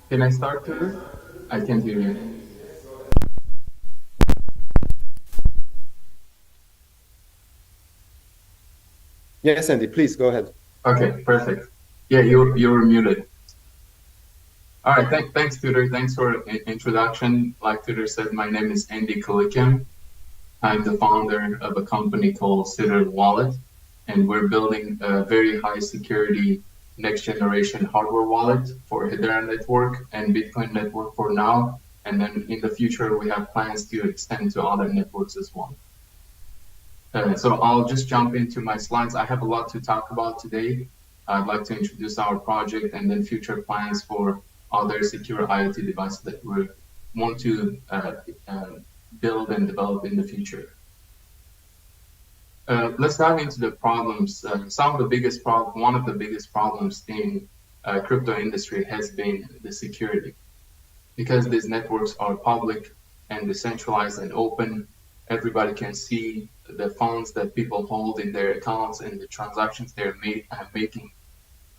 Can I start, Tutor? I can't hear you. Yes, Andy, please go ahead. Okay, perfect. Yeah, you were muted. All right, thanks, Tutor. Thanks for introduction. Like Tutor said, my name is Andy Kalikim. I'm the founder of a company called Citadel Wallet, and we're building a very high security next generation hardware wallet for Hedera network and Bitcoin network for now. And then in the future, we have plans to extend to other networks as well. So I'll just jump into my slides. I have a lot to talk about today. I'd like to introduce our project and then future plans for other secure IoT devices that we want to build and develop in the future. Let's dive into the problems. One of the biggest problems in crypto industry has been the security. Because these networks are public and decentralized and open, everybody can see the funds that people hold in their accounts and the transactions they're making.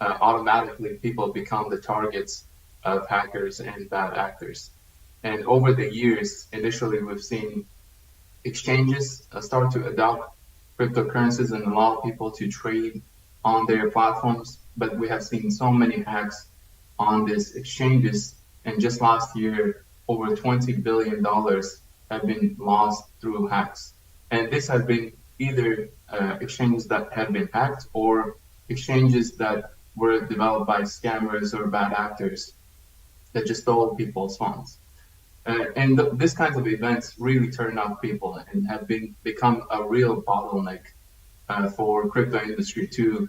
Automatically, people become the targets of hackers and bad actors. And over the years, initially, we've seen exchanges start to adopt cryptocurrencies and allow people to trade on their platforms. But we have seen so many hacks on these exchanges. And just last year, over $20 billion have been lost through hacks. And this has been either exchanges that have been hacked or exchanges that were developed by scammers or bad actors that just stole people's funds. This kinds of events really turn off people and have become a real bottleneck for crypto industry to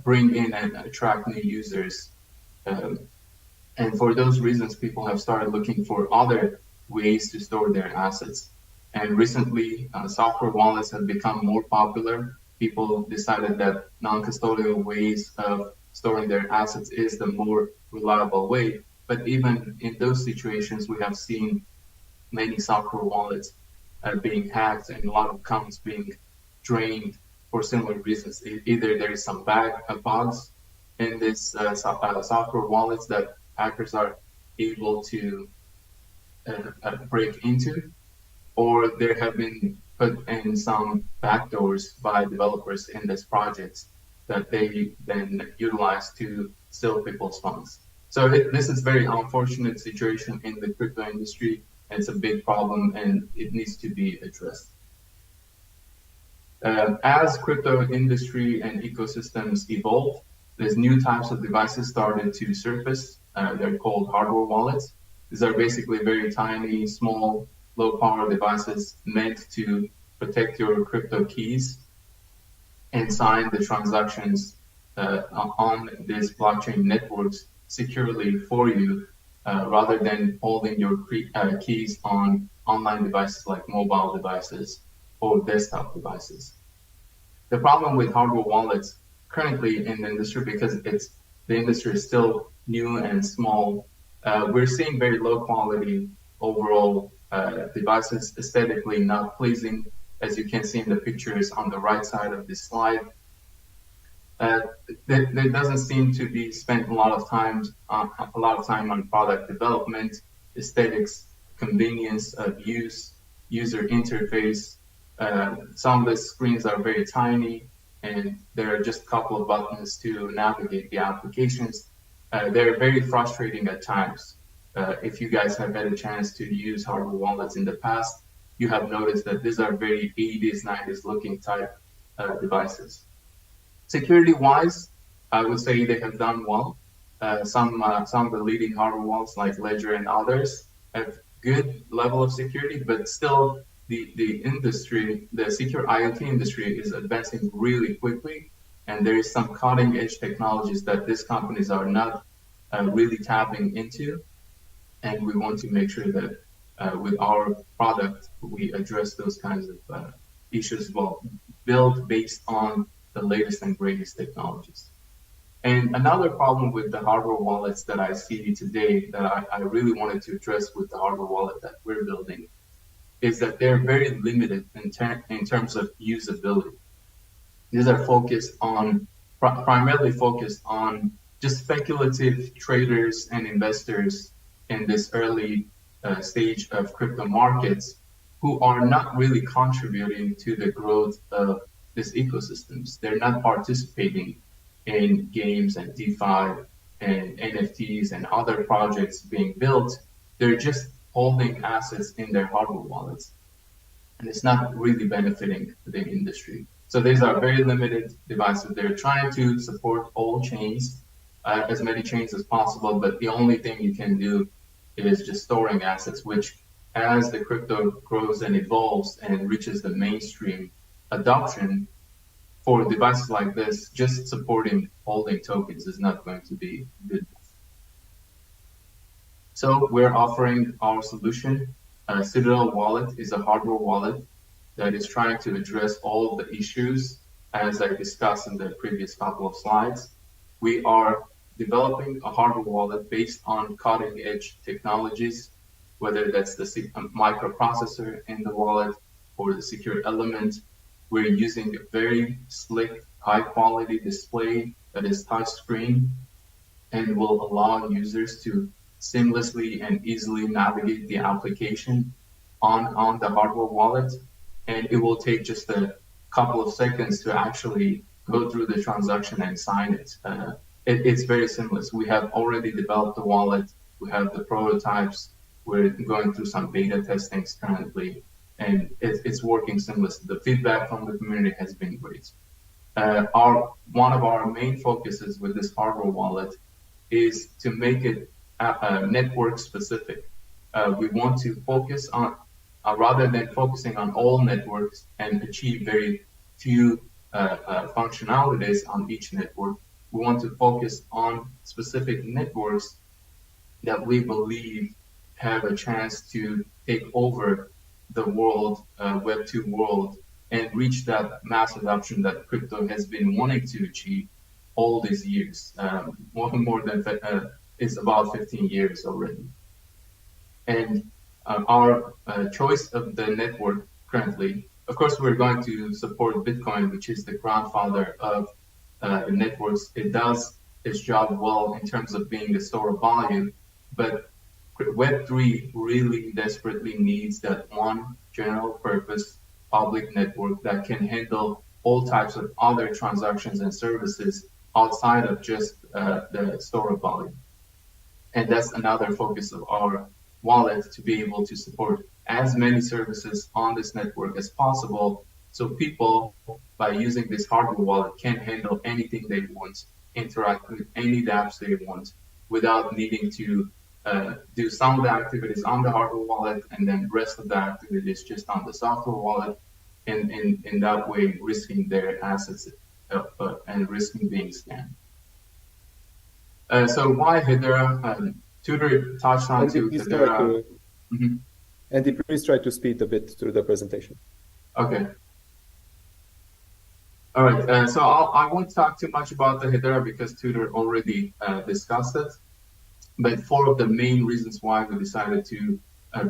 bring in and attract new users. And for those reasons, people have started looking for other ways to store their assets. And recently, software wallets have become more popular. People decided that non-custodial ways of storing their assets is the more reliable way. But even in those situations, we have seen many software wallets being hacked and a lot of accounts being drained for similar reasons. Either there is some bugs in this software wallets that hackers are able to break into, or there have been put in some backdoors by developers in this project that they then utilize to steal people's funds. So this is a very unfortunate situation in the crypto industry. It's a big problem and it needs to be addressed. As crypto industry and ecosystems evolve, there's new types of devices started to surface. They're called hardware wallets. These are basically very tiny, small, low-power devices meant to protect your crypto keys and sign the transactions on these blockchain networks securely for you, rather than holding your keys on online devices like mobile devices or desktop devices. The problem with hardware wallets currently in the industry, because the industry is still new and small, we're seeing very low quality overall devices, aesthetically not pleasing, as you can see in the pictures on the right side of this slide. There doesn't seem to be spent a lot of time on product development, aesthetics, convenience of use, user interface. Some of the screens are very tiny, and there are just a couple of buttons to navigate the applications. They're very frustrating at times. If you guys have had a chance to use hardware wallets in the past, you have noticed that these are very 80s, 90s looking type devices. Security-wise, I would say they have done well. Some of the leading hardware wallets like Ledger and others have good level of security, but still the industry, the secure IoT industry is advancing really quickly, and there is some cutting edge technologies that these companies are not really tapping into. And we want to make sure that with our product, we address those kinds of issues well, built based on the latest and greatest technologies. And another problem with the hardware wallets that I see today that I really wanted to address with the hardware wallet that we're building is that they're very limited in terms of usability. These are focused on, primarily focused on just speculative traders and investors in this early stage of crypto markets who are not really contributing to the growth of these ecosystems. They're not participating in games and DeFi and NFTs and other projects being built. They're just holding assets in their hardware wallets. And it's not really benefiting the industry. So these are very limited devices. They're trying to support all chains, as many chains as possible, but the only thing you can do is just storing assets, which as the crypto grows and evolves and reaches the mainstream adoption, for devices like this, just supporting holding tokens is not going to be good. So we're offering our solution. Citadel Wallet is a hardware wallet that is trying to address all of the issues as I discussed in the previous couple of slides. We are developing a hardware wallet based on cutting edge technologies, whether that's the microprocessor in the wallet or the secure element. We're using a very slick, high quality display that is touchscreen and will allow users to seamlessly and easily navigate the application on the hardware wallet. And it will take just a couple of seconds to actually go through the transaction and sign it. It's very seamless. We have already developed the wallet. We have the prototypes. We're going through some beta testings currently. And it's working seamlessly. The feedback from the community has been great. One of our main focuses with this hardware wallet is to make it network specific. We want to focus on, rather than focusing on all networks and achieve very few functionalities on each network, we want to focus on specific networks that we believe have a chance to take over the world, Web2 world, and reach that mass adoption that crypto has been wanting to achieve all these years. More than it's about 15 years already. And our choice of the network currently, of course, we're going to support Bitcoin, which is the grandfather of the networks. It does its job well in terms of being the store of value, but Web3 really desperately needs that one general purpose public network that can handle all types of other transactions and services outside of just the store of value. And that's another focus of our wallet, to be able to support as many services on this network as possible, so people, by using this hardware wallet, can handle anything they want, interact with any dApps they want, without needing to do some of the activities on the hardware wallet and then the rest of the activities just on the software wallet, and in that way risking their assets and risking being scammed. So why Hedera? Tudor touched on to Hedera. Andy, please try to speed a bit through the presentation. Okay. All right. So I won't talk too much about the Hedera because Tudor already discussed it. But four of the main reasons why we decided to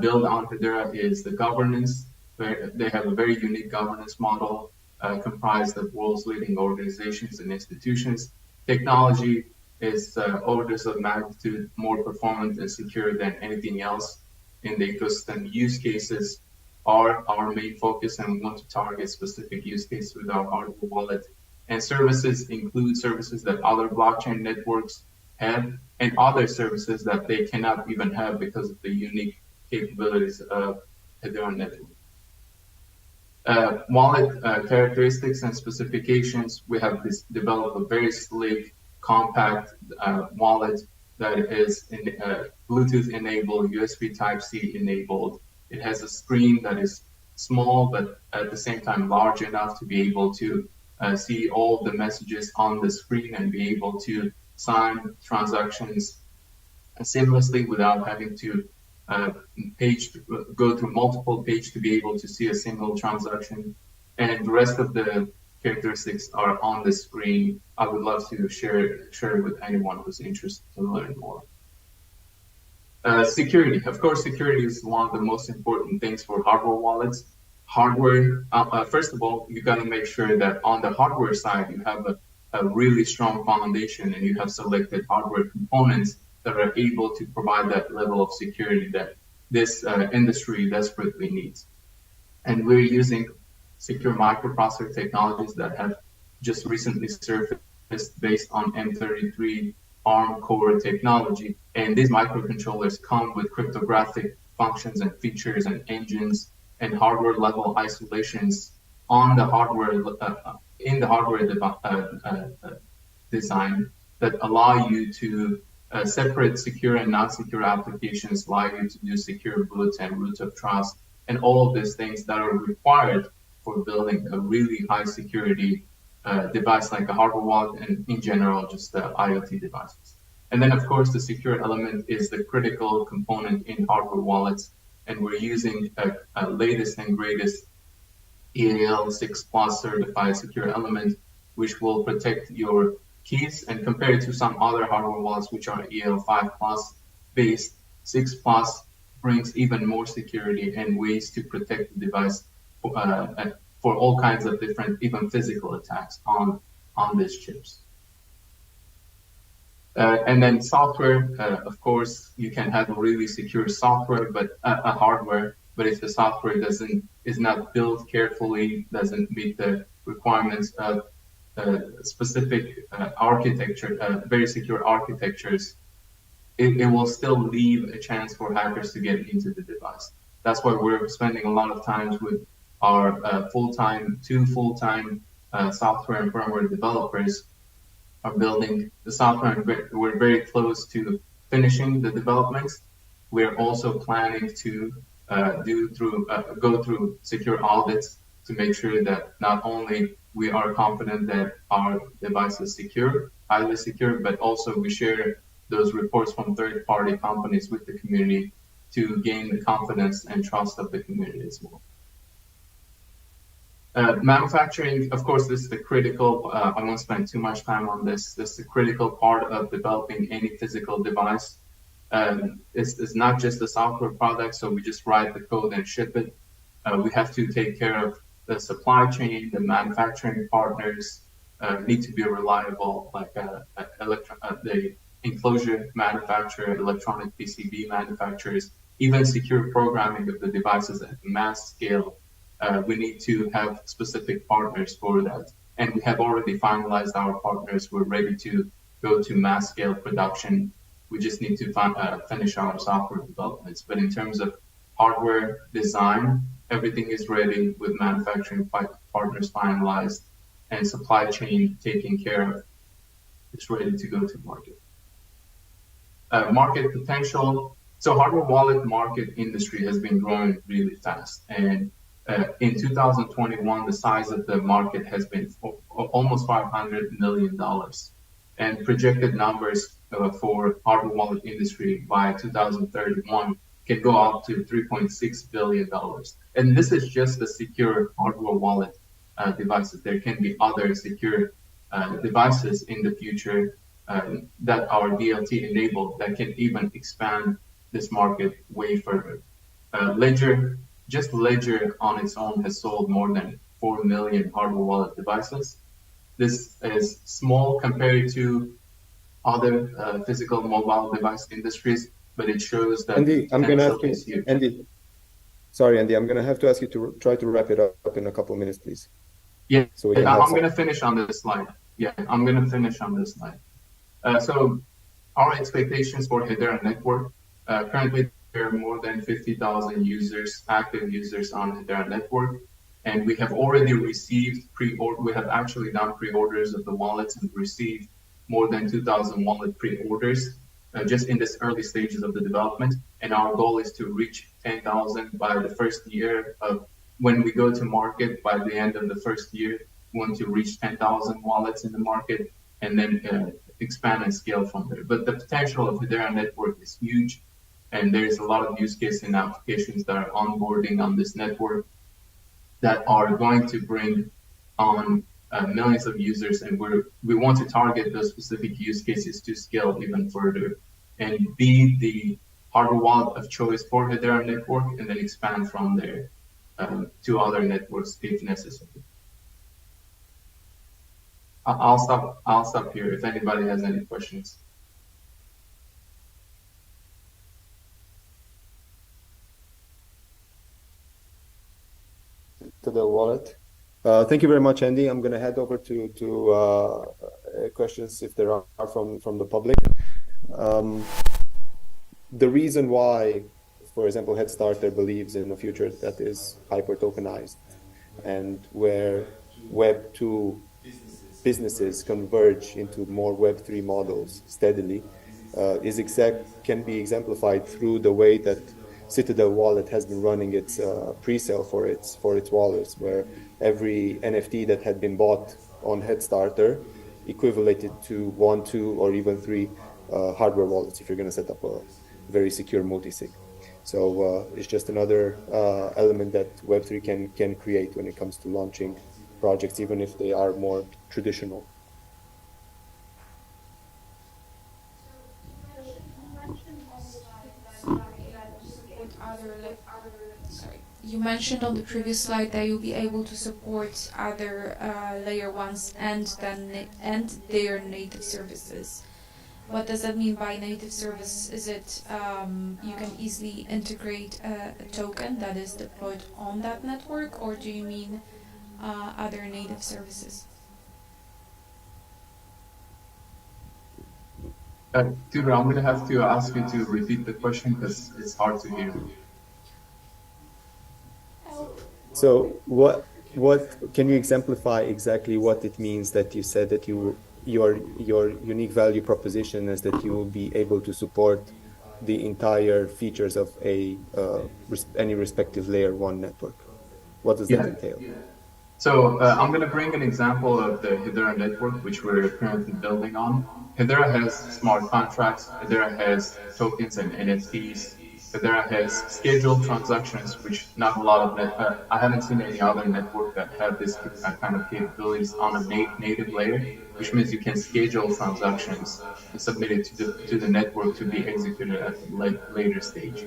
build on Hedera is the governance. Where they have a very unique governance model comprised of world's leading organizations and institutions. Technology is orders of magnitude more performant and secure than anything else in the ecosystem. Use cases are our main focus, and we want to target specific use cases with our hardware wallet. And services include services that other blockchain networks have, and other services that they cannot even have because of the unique capabilities of Hedera network. Wallet characteristics and specifications. We have developed a very sleek, compact wallet that is Bluetooth enabled, USB Type-C enabled. It has a screen that is small, but at the same time large enough to be able to see all the messages on the screen and be able to sign transactions seamlessly without having to go through multiple pages to be able to see a single transaction. And the rest of the characteristics are on the screen. I would love to share it with anyone who's interested to learn more. Security. Of course, security is one of the most important things for hardware wallets. Hardware, first of all, you got to make sure that on the hardware side, you have a really strong foundation and you have selected hardware components that are able to provide that level of security that this industry desperately needs. And we're using secure microprocessor technologies that have just recently surfaced based on M33 ARM core technology. And these microcontrollers come with cryptographic functions and features and engines and hardware level isolations on the hardware in the hardware design that allow you to separate secure and non-secure applications, allow you to do secure boot and root of trust, and all of these things that are required for building a really high security device like a hardware wallet and in general just the IoT devices. And then of course the secure element is the critical component in hardware wallets, and we're using a latest and greatest EAL 6+ certified secure element, which will protect your keys, and compared to some other hardware wallets which are EAL 5+ based, 6+ brings even more security and ways to protect the device for all kinds of different, even physical attacks on these chips. And then software, of course, you can have a really secure software, but a hardware. But if the software is not built carefully, doesn't meet the requirements of specific architecture, very secure architectures, it will still leave a chance for hackers to get into the device. That's why we're spending a lot of time with our two full-time software and firmware developers are building the software, and we're very close to finishing the development. We're also planning to go through secure audits to make sure that not only we are confident that our device is secure, highly secure, but also we share those reports from third-party companies with the community to gain the confidence and trust of the community as well. Manufacturing, of course, this is the critical, I won't spend too much time on this. This is the critical part of developing any physical device. It's not just the software product, so we just write the code and ship it. We have to take care of the supply chain, the manufacturing partners need to be reliable, like the enclosure manufacturer, electronic PCB manufacturers, even secure programming of the devices at mass scale. We need to have specific partners for that. And we have already finalized our partners. We're ready to go to mass scale production. We just need to finish our software developments. But in terms of hardware design, everything is ready with manufacturing partners finalized and supply chain taken care of. It's ready to go to market. Market potential. So hardware wallet market industry has been growing really fast. And in 2021, the size of the market has been almost $500 million. And projected numbers for hardware wallet industry by 2031 can go up to $3.6 billion. And this is just the secure hardware wallet devices. There can be other secure devices in the future that are DLT enabled that can even expand this market way further. Ledger on its own has sold more than 4 million hardware wallet devices. This is small compared to other physical mobile device industries, but it shows that Andy, I'm going to have to, Andy, I'm going to have to ask you to try to wrap it up in a couple of minutes, please. Yeah, so I'm going to finish on this slide. So our expectations for Hedera network, currently there are more than 50,000 users, active users on Hedera network. And we have already received we have actually done pre-orders of the wallets and received more than 2,000 wallet pre-orders just in this early stages of the development. And our goal is to reach 10,000 by the first year of when we go to market by the end of the first year, we want to reach 10,000 wallets in the market and then expand and scale from there. But the potential of the Hedera network is huge, and there's a lot of use cases and applications that are onboarding on this network that are going to bring on millions of users, and we want to target those specific use cases to scale even further and be the hardware wallet of choice for Hedera network, and then expand from there to other networks if necessary. I'll stop here if anybody has any questions. To the wallet. Thank you very much, Andy. I'm going to head over to questions if there are from the public. The reason why, for example, Headstarter believes in a future that is hyper-tokenized and where Web2 businesses converge into more Web3 models steadily can be exemplified through the way that Citadel Wallet has been running its pre-sale for its wallets, where every NFT that had been bought on Headstarter equivalated to 1, 2, or even 3 hardware wallets if you're going to set up a very secure multi-sig. So it's just another element that Web3 can create when it comes to launching projects, even if they are more traditional. You mentioned on the previous slide that you'll be able to support other layer ones and their native services. What does that mean by native service? Is it you can easily integrate a token that is deployed on that network, or do you mean other native services? Tudor, I'm going to have to ask you to repeat the question because it's hard to hear. So what can you exemplify exactly what it means that you said that your unique value proposition is that you will be able to support the entire features of any respective layer 1 network? What does that entail? So I'm going to bring an example of the Hedera network, which we're currently building on. Hedera has smart contracts, Hedera has tokens and NFTs, Hedera has scheduled transactions, which not a lot of I haven't seen any other network that have this kind of capabilities on a native layer, which means you can schedule transactions and submit it to the network to be executed at a later stage.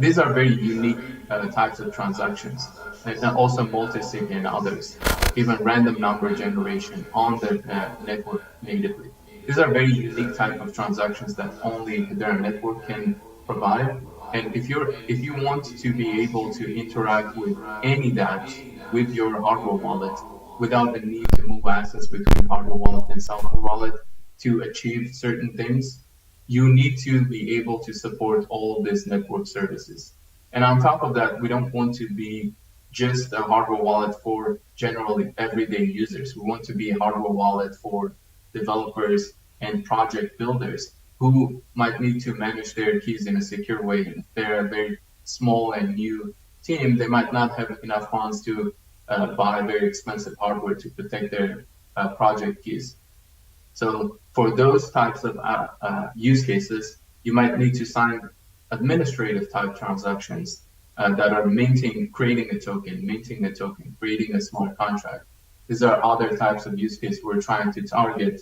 These are very unique types of transactions, and also multi-sig and others, even random number generation on the network natively. These are very unique type of transactions that only Hedera network can provide. And if you want to be able to interact with any dApps with your hardware wallet without the need to move assets between hardware wallet and software wallet to achieve certain things, you need to be able to support all of these network services. And on top of that, we don't want to be just a hardware wallet for generally everyday users. We want to be a hardware wallet for developers and project builders who might need to manage their keys in a secure way. If they're a very small and new team, they might not have enough funds to buy very expensive hardware to protect their project keys. So for those types of use cases, you might need to sign administrative type transactions that are creating a token, minting a token, creating a smart contract. These are other types of use cases we're trying to target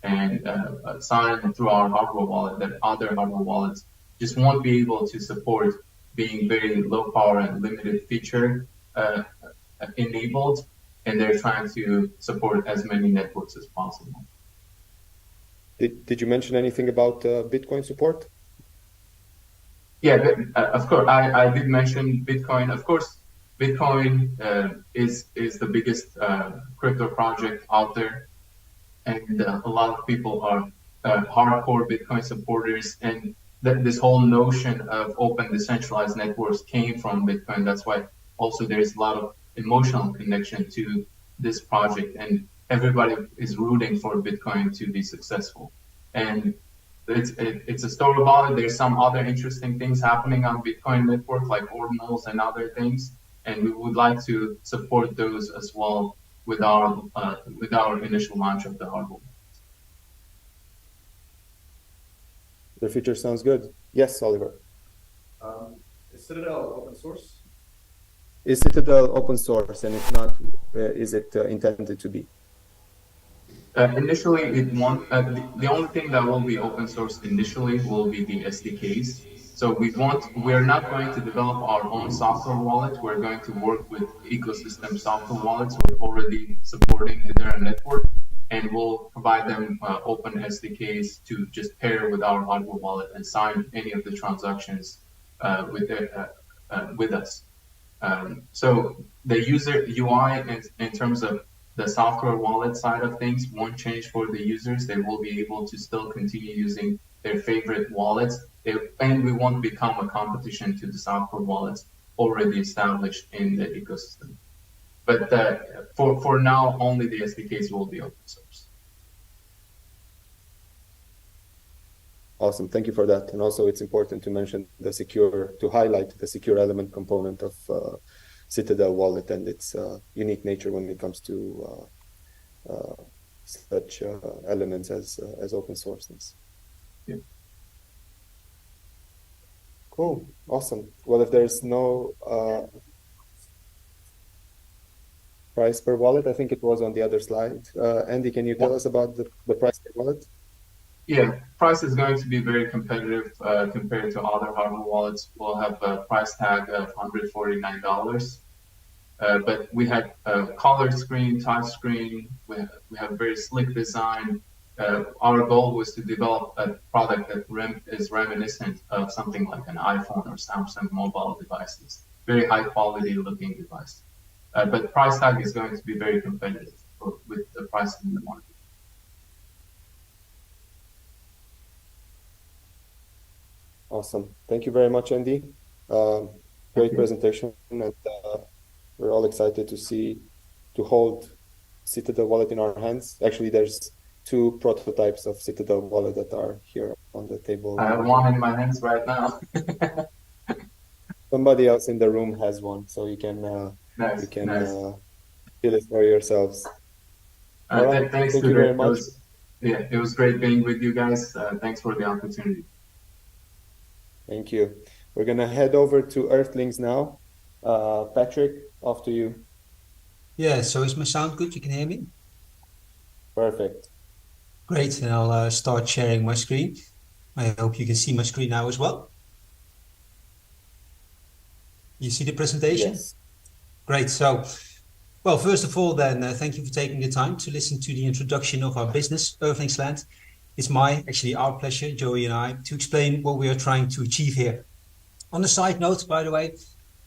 and sign through our hardware wallet that other hardware wallets just won't be able to support, being very low power and limited feature enabled, and they're trying to support as many networks as possible. Did you mention anything about Bitcoin support? Yeah, of course. I did mention Bitcoin. Of course, Bitcoin is the biggest crypto project out there, and a lot of people are hardcore Bitcoin supporters. And this whole notion of open decentralized networks came from Bitcoin. That's why also there's a lot of emotional connection to this project, and everybody is rooting for Bitcoin to be successful. And it's a store wallet. There's some other interesting things happening on Bitcoin network, like ordinals and other things, and we would like to support those as well with our initial launch of the hardware. The feature sounds good. Yes, Oliver. Is Citadel open source? Is Citadel open source, and if not, is it intended to be? Initially, the only thing that will be open source initially will be the SDKs. So we're not going to develop our own software wallet. We're going to work with ecosystem software wallets who are already supporting the Ethereum network, and we'll provide them open SDKs to just pair with our hardware wallet and sign any of the transactions with us. So the user UI in terms of the software wallet side of things won't change for the users. They will be able to still continue using their favorite wallets, and we won't become a competition to the software wallets already established in the ecosystem. But for now, only the SDKs will be open source. Awesome, thank you for that. And also, it's important to mention to highlight the secure element component of Citadel wallet and its unique nature when it comes to such elements as open sourceness. Yeah. Cool, awesome. Well, if there's no price per wallet, I think it was on the other slide. Andy, can you tell us about the price per wallet? Yeah, price is going to be very competitive compared to other hardware wallets. We'll have a price tag of $149. But we have a color screen, touch screen. We have very slick design. Our goal was to develop a product that is reminiscent of something like an iPhone or Samsung mobile devices. Very high quality looking device. But price tag is going to be very competitive with the price in the market. Awesome. Thank you very much, Andy. Great presentation, and we're all excited to hold Citadel wallet in our hands. Actually, there's 2 prototypes of Citadel wallet that are here on the table. I have one in my hands right now. Somebody else in the room has one, so you can feel it for yourselves. All right. Thanks Thank you very much. It was great being with you guys. Thanks for the opportunity. Thank you. We're going to head over to Earthlings now. Patrick, off to you. Yeah, so is my sound good? You can hear me? Perfect. Great, and I'll start sharing my screen. I hope you can see my screen now as well. You see the presentation? Yes. Great, so, well, first of all then, thank you for taking the time to listen to the introduction of our business, Earthlings Land. It's our pleasure, Joey and I, to explain what we are trying to achieve here. On a side note, by the way,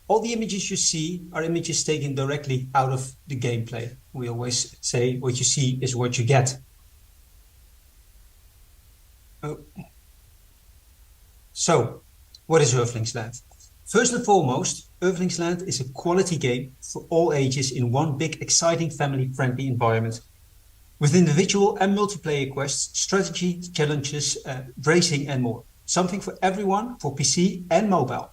all the images you see are images taken directly out of the gameplay. We always say what you see is what you get. So, what is Earthlings Land? First and foremost, Earthlings Land is a quality game for all ages in one big, exciting, family-friendly environment. With individual and multiplayer quests, strategy, challenges, racing and more. Something for everyone, for PC and mobile.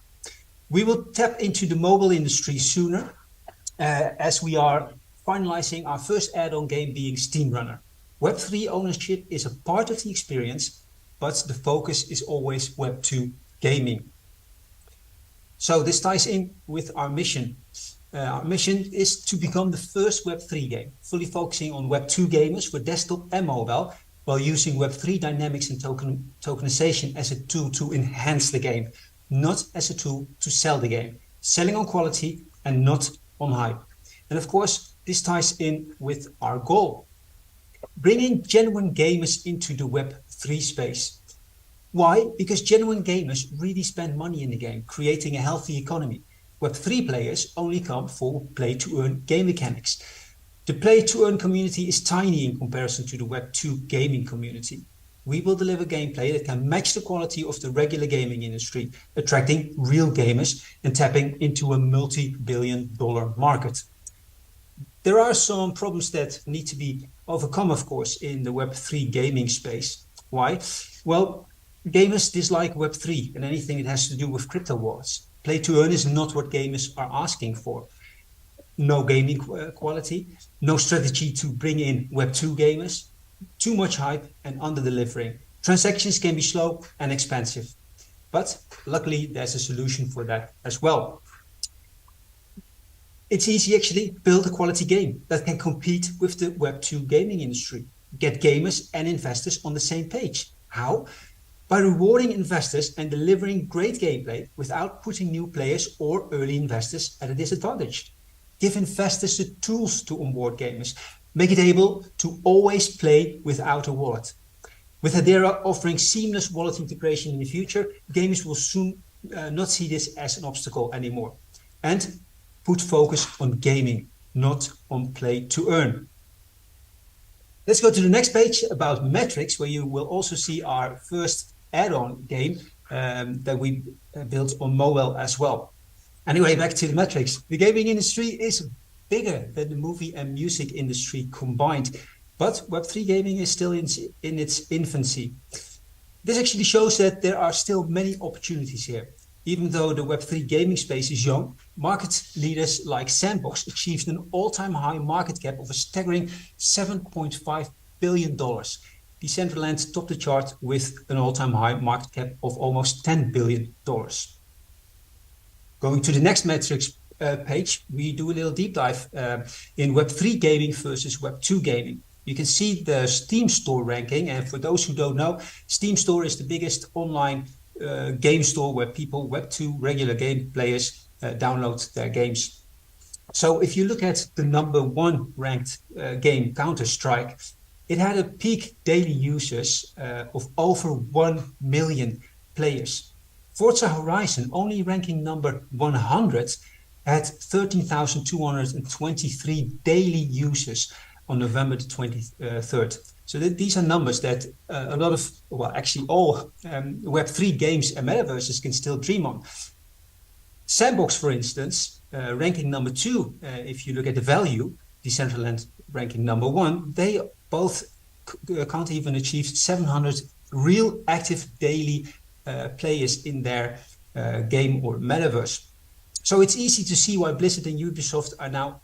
We will tap into the mobile industry sooner as we are finalizing our first add-on game being Steam Runner. Web3 ownership is a part of the experience, but the focus is always Web2 gaming. So this ties in with our mission. Our mission is to become the first Web3 game, fully focusing on Web2 gamers for desktop and mobile, while using Web3 dynamics and tokenization as a tool to enhance the game, not as a tool to sell the game, selling on quality and not on hype. And of course, this ties in with our goal, bringing genuine gamers into the Web3 space. Why? Because genuine gamers really spend money in the game, creating a healthy economy. Web3 players only come for play-to-earn game mechanics. The play-to-earn community is tiny in comparison to the Web2 gaming community. We will deliver gameplay that can match the quality of the regular gaming industry, attracting real gamers and tapping into a multi-billion-dollar market. There are some problems that need to be overcome, of course, in the Web3 gaming space. Why? Well, Gamers dislike Web3 and anything that has to do with crypto wars. Play to earn is not what gamers are asking for. No gaming quality, no strategy to bring in Web2 gamers, too much hype and under-delivering. Transactions can be slow and expensive, but luckily there's a solution for that as well. It's easy actually, build a quality game that can compete with the Web2 gaming industry. Get gamers and investors on the same page. How? By rewarding investors and delivering great gameplay without putting new players or early investors at a disadvantage. Give investors the tools to onboard gamers. Make it able to always play without a wallet. With Hedera offering seamless wallet integration in the future, gamers will soon not see this as an obstacle anymore. And put focus on gaming, not on play to earn. Let's go to the next page about metrics, where you will also see our first add-on game that we built on mobile as well. Anyway, back to the metrics. The gaming industry is bigger than the movie and music industry combined, but Web3 gaming is still in its infancy. This actually shows that there are still many opportunities here. Even though the Web3 gaming space is young, market leaders like Sandbox achieved an all-time high market cap of a staggering $7.5 billion. Decentraland topped the chart with an all-time high market cap of almost $10 billion. Going to the next metrics page, we do a little deep dive in Web3 gaming versus Web2 gaming. You can see the Steam Store ranking, and for those who don't know, Steam Store is the biggest online game store where people, Web2 regular game players, download their games. So if you look at the number one ranked game, Counter-Strike, it had a peak daily users of over 1 million players. Forza Horizon, only ranking number 100, had 13,223 daily users on November the 23rd. So these are numbers that a lot of, well, actually all Web3 games and metaverses can still dream on. Sandbox, for instance, ranking number 2, if you look at the value, Decentraland ranking number 1, they both can't even achieve 700 real active daily players in their game or metaverse. So it's easy to see why Blizzard and Ubisoft are now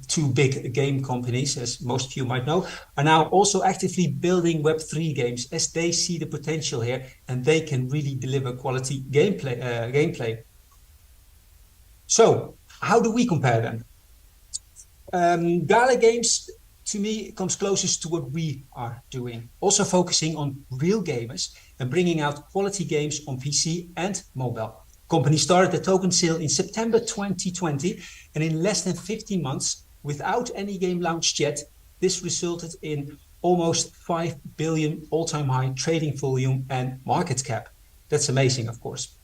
two big game companies, as most of you might know, are now also actively building Web3 games as they see the potential here and they can really deliver quality gameplay. So how do we compare them? Gala Games, to me, comes closest to what we are doing, also focusing on real gamers and bringing out quality games on PC and mobile. Company started the token sale in September 2020, and in less than 15 months, without any game launched yet, this resulted in almost 5 billion all-time high trading volume and market cap. That's amazing, of course.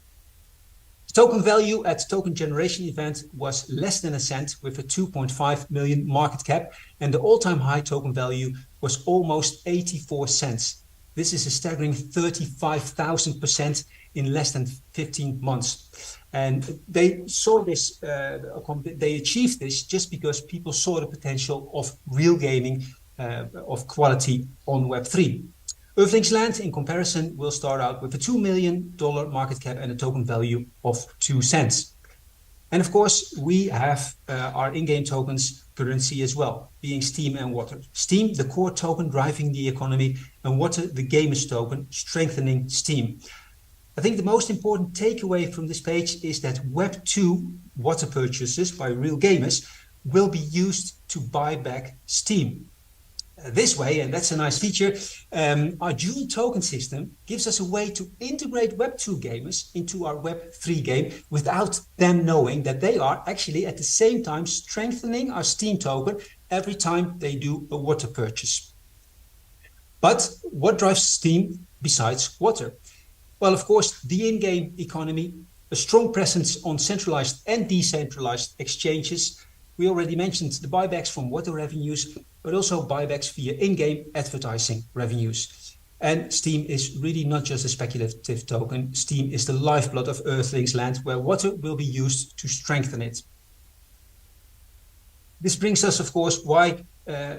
The token value at token generation event was less than a cent with a 2.5 million market cap, and the all-time high token value was almost 84 cents. This is a staggering 35,000% in less than 15 months. And they saw this, they achieved this just because people saw the potential of real gaming of quality on Web3. Earthlings Land, in comparison, will start out with a $2 million market cap and a token value of 2 cents. And of course, we have our in-game tokens currency as well, being Steam and Water. Steam, the core token driving the economy, and Water, the gamers token, strengthening Steam. I think the most important takeaway from this page is that Web2 Water purchases by real gamers will be used to buy back Steam. This way, and that's a nice feature, our dual token system gives us a way to integrate Web2 gamers into our Web3 game without them knowing that they are actually at the same time strengthening our Steam token every time they do a Water purchase. But what drives Steam besides Water? Well, of course, the in-game economy, a strong presence on centralized and decentralized exchanges. We already mentioned the buybacks from Water revenues, but also buybacks via in-game advertising revenues. And Steam is really not just a speculative token. Steam is the lifeblood of Earthlings Land, where Water will be used to strengthen it. This brings us, of course, why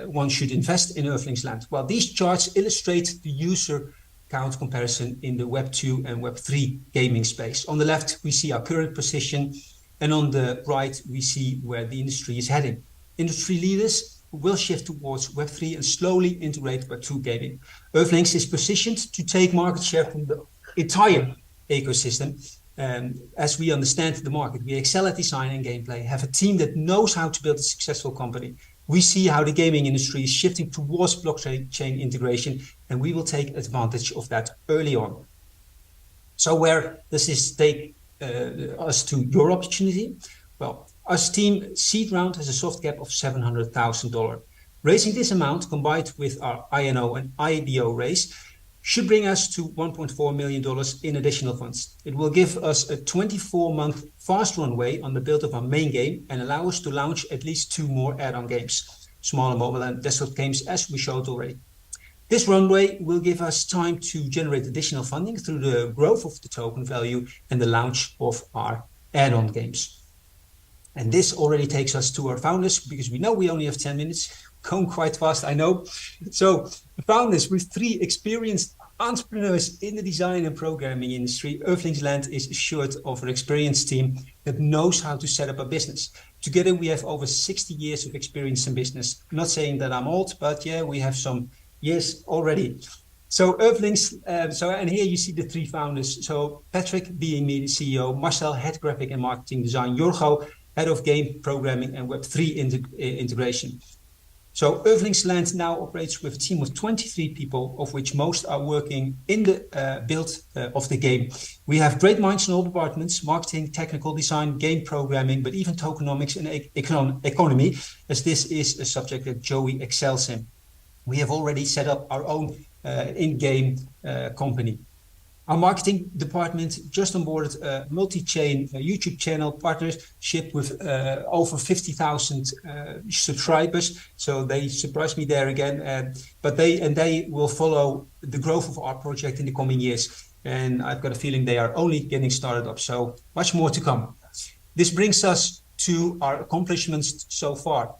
one should invest in Earthlings Land. Well, these charts illustrate the user count comparison in the Web 2 and Web 3 gaming space. On the left, we see our current position, and on the right, we see where the industry is heading. Industry leaders will shift towards Web 3 and slowly integrate Web 2 gaming. Earthlings is positioned to take market share from the entire ecosystem. As we understand the market, we excel at design and gameplay, have a team that knows how to build a successful company. We see how the gaming industry is shifting towards blockchain integration, and we will take advantage of that early on. So where does this take us to your opportunity? Well, our team seed round has a soft cap of $700,000. Raising this amount combined with our INO and IDO raise should bring us to $1.4 million in additional funds. It will give us a 24-month fast runway on the build of our main game and allow us to launch at least 2 more add-on games, smaller mobile and desktop games, as we showed already. This runway will give us time to generate additional funding through the growth of the token value and the launch of our add-on games. And this already takes us to our founders, because we know we only have 10 minutes. Going quite fast, I know. So the founders, with 3 experienced entrepreneurs in the design and programming industry, Earthlings Land is assured of an experienced team that knows how to set up a business. Together, we have over 60 years of experience in business. I'm not saying that I'm old, but yeah, we have some years already. So Earthlings, and here you see the 3 founders. So Patrick being me, the CEO, Marcel, head graphic and marketing design, Jorgo, head of game programming and Web3 integration. So Earthlings Land now operates with a team of 23 people, of which most are working in the build of the game. We have great minds in all departments: marketing, technical design, game programming, but even tokenomics and economy, as this is a subject that Joey excels in. We have already set up our own in-game company. Our marketing department just onboarded a multi-chain YouTube channel partnership with over 50,000 subscribers. So they surprised me there again. But they will follow the growth of our project in the coming years. And I've got a feeling they are only getting started up. So much more to come. This brings us to our accomplishments so far.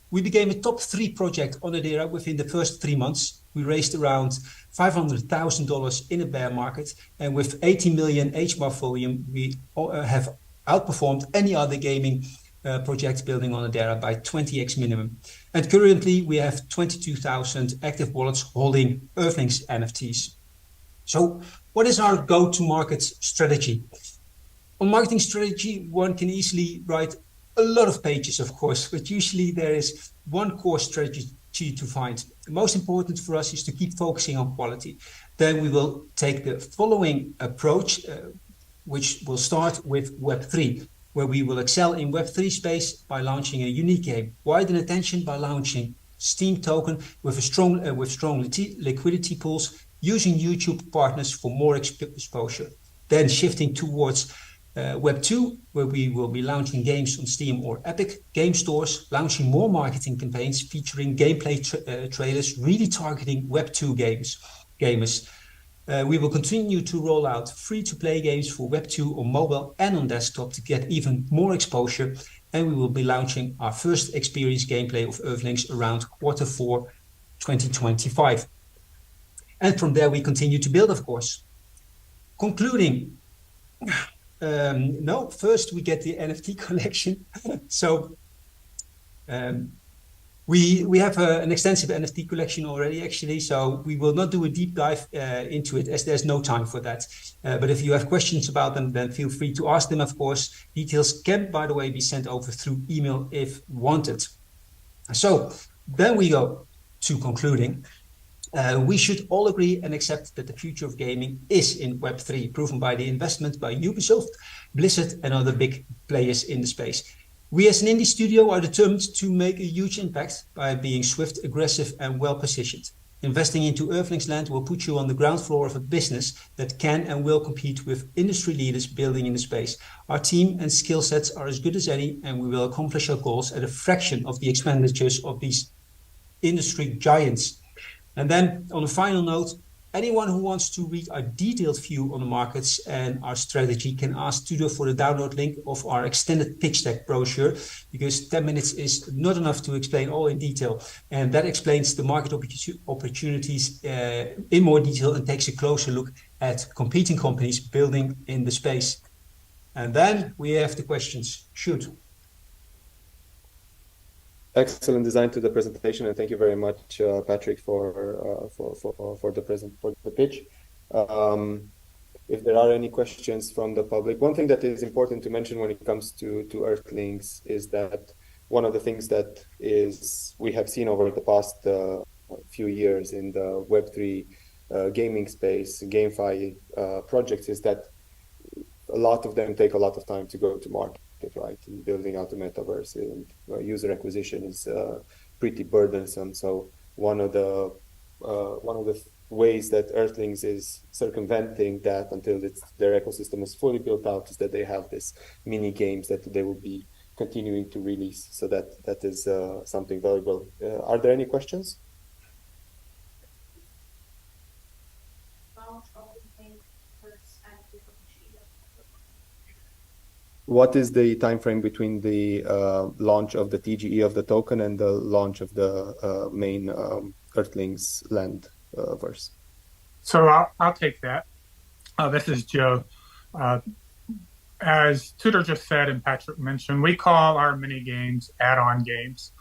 We became a top 3 project on Adera within the first 3 months. We raised around $500,000 in a bear market, and with 80 million HBAR volume, we have outperformed any other gaming project building on Adera by 20x minimum. And currently, we have 22,000 active wallets holding Earthlings NFTs. So what is our go-to-market strategy? On marketing strategy, one can easily write a lot of pages, of course, but usually there is one core strategy to find. The most important for us is to keep focusing on quality. Then we will take the following approach, which will start with Web3, where we will excel in Web3 space by launching a unique game, widen attention by launching Steam token with strong liquidity pools, using YouTube partners for more exposure. Then shifting towards Web 2, where we will be launching games on Steam or Epic game stores, launching more marketing campaigns featuring gameplay trailers, really targeting Web 2 gamers. We will continue to roll out free-to-play games for Web 2 on mobile and on desktop to get even more exposure. And we will be launching our first experience gameplay of Earthlings around Q4 2025. And from there, we continue to build, of course. Concluding, first we get the NFT collection. So we have an extensive NFT collection already, actually. So we will not do a deep dive into it, as there's no time for that. But if you have questions about them, then feel free to ask them, of course. Details can, by the way, be sent over through email if wanted. So then we go to concluding. We should all agree and accept that the future of gaming is in Web3, proven by the investment by Ubisoft, Blizzard, and other big players in the space. We as an indie studio are determined to make a huge impact by being swift, aggressive, and well-positioned. Investing into Earthlings Land will put you on the ground floor of a business that can and will compete with industry leaders building in the space. Our team and skill sets are as good as any, and we will accomplish our goals at a fraction of the expenditures of these industry giants. And then on a final note, Anyone who wants to read our detailed view on the markets and our strategy can ask Tudor for the download link of our extended pitch deck brochure, because 10 minutes is not enough to explain all in detail. And that explains the market opportunities in more detail and takes a closer look at competing companies building in the space. And then we have the questions. Shoot. Excellent design to the presentation, and thank you very much, Patrick, for the pitch. If there are any questions from the public, one thing that is important to mention when it comes to Earthlings is that one of the things that we have seen over the past few years in the Web3 gaming space, GameFi projects, is that a lot of them take a lot of time to go to market. Right, in building out the metaverse, and user acquisition is pretty burdensome. So one of the ways that Earthlings is circumventing that until their ecosystem is fully built out is that they have this mini games that they will be continuing to release. So that is something valuable. Are there any questions? What is the time frame between the launch of the TGE of the token and the launch of the main Earthlings land verse? So I'll take that. This is Joe. As Tudor just said and Patrick mentioned, we call our mini games add-on games.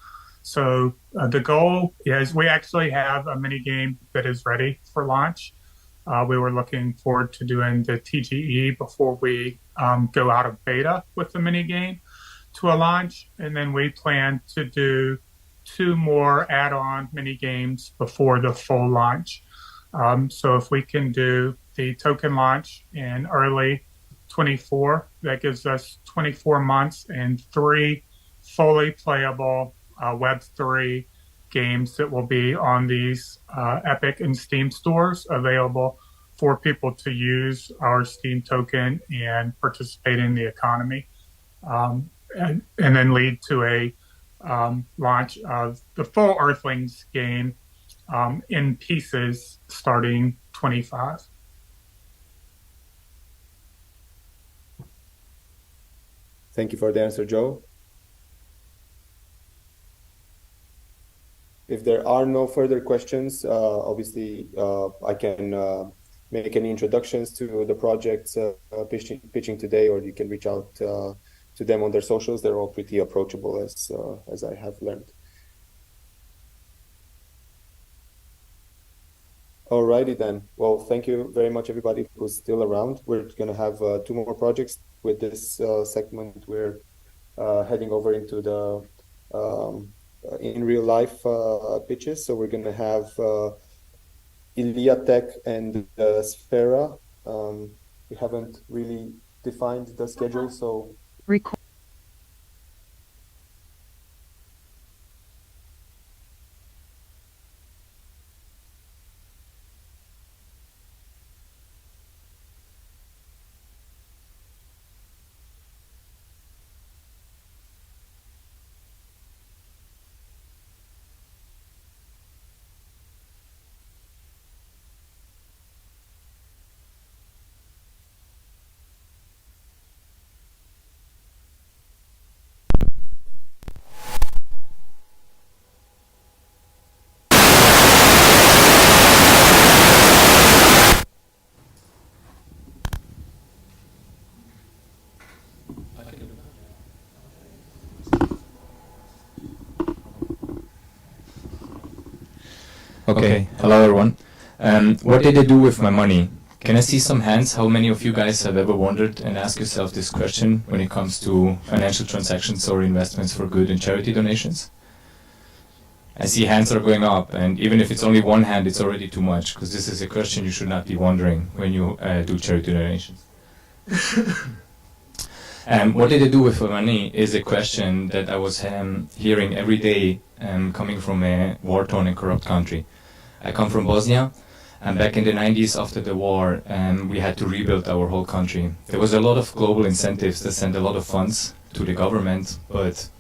So the goal is we actually have a mini game that is ready for launch. We were looking forward to doing the TGE before we go out of beta with the mini game to a launch, and then we plan to do 2 more add-on mini games before the full launch. So if we can do the token launch in early 24, that gives us 24 months and 3 fully playable Web3 games that will be on these Epic and Steam stores, available for people to use our Steam token and participate in the economy, and then lead to a launch of the full Earthlings game in pieces starting 25. Thank you for the answer, Joe. If there are no further questions, obviously I can make any introductions to the projects pitching today, or you can reach out to them on their socials. They're all pretty approachable, as I have learned. Alrighty then. Well, thank you very much, everybody who's still around. We're going to have 2 more projects with this segment. We're heading over into the in real life pitches. So we're going to have Ilia Tech and Sfera. We haven't really defined the schedule, so Okay, hello everyone. What did I do with my money? Can I see some hands? How many of you guys have ever wondered and asked yourself this question when it comes to financial transactions or investments for good and charity donations? I see hands are going up, and even if it's only one hand, it's already too much, because this is a question you should not be wondering when you do charity donations. What did I do with my money is a question that I was hearing every day coming from a war-torn and corrupt country. I come from Bosnia, and back in the 90s after the war, we had to rebuild our whole country. There was a lot of global incentives that sent a lot of funds to the government, but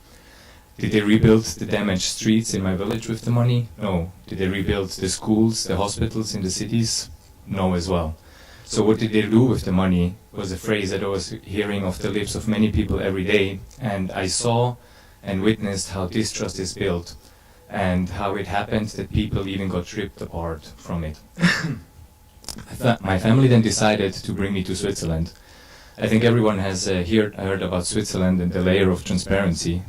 did they rebuild the damaged streets in my village with the money? No. Did they rebuild the schools, the hospitals in the cities? know as well. So what did they do with the money was a phrase that I was hearing off the lips of many people every day, and I saw and witnessed how distrust is built and how it happened that people even got ripped apart from it. My family then decided to bring me to Switzerland. I think everyone has heard about Switzerland and the layer of transparency.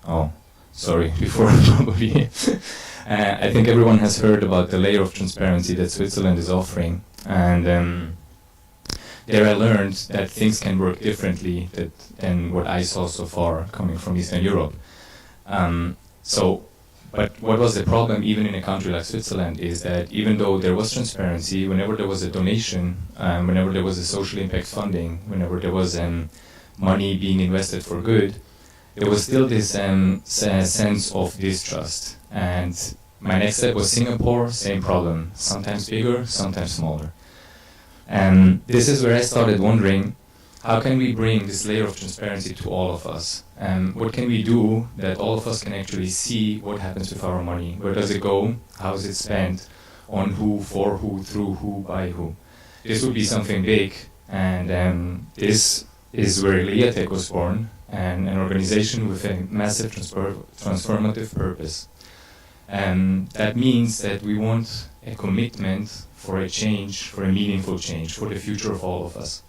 Oh, sorry, before probably. I think everyone has heard about the layer of transparency that Switzerland is offering. And there I learned that things can work differently than what I saw so far coming from Eastern Europe. But what was the problem even in a country like Switzerland is that even though there was transparency, whenever there was a donation, whenever there was a social impact funding, whenever there was money being invested for good, there was still this sense of distrust. And my next step was Singapore, same problem, sometimes bigger, sometimes smaller. And this is where I started wondering, how can we bring this layer of transparency to all of us? What can we do that all of us can actually see what happens with our money? Where does it go? How is it spent? On who, for who, through who, by who? This would be something big, and this is where Liatech was born, and an organization with a massive transformative purpose. That means that we want a commitment for a change, for a meaningful change, for the future of all of us.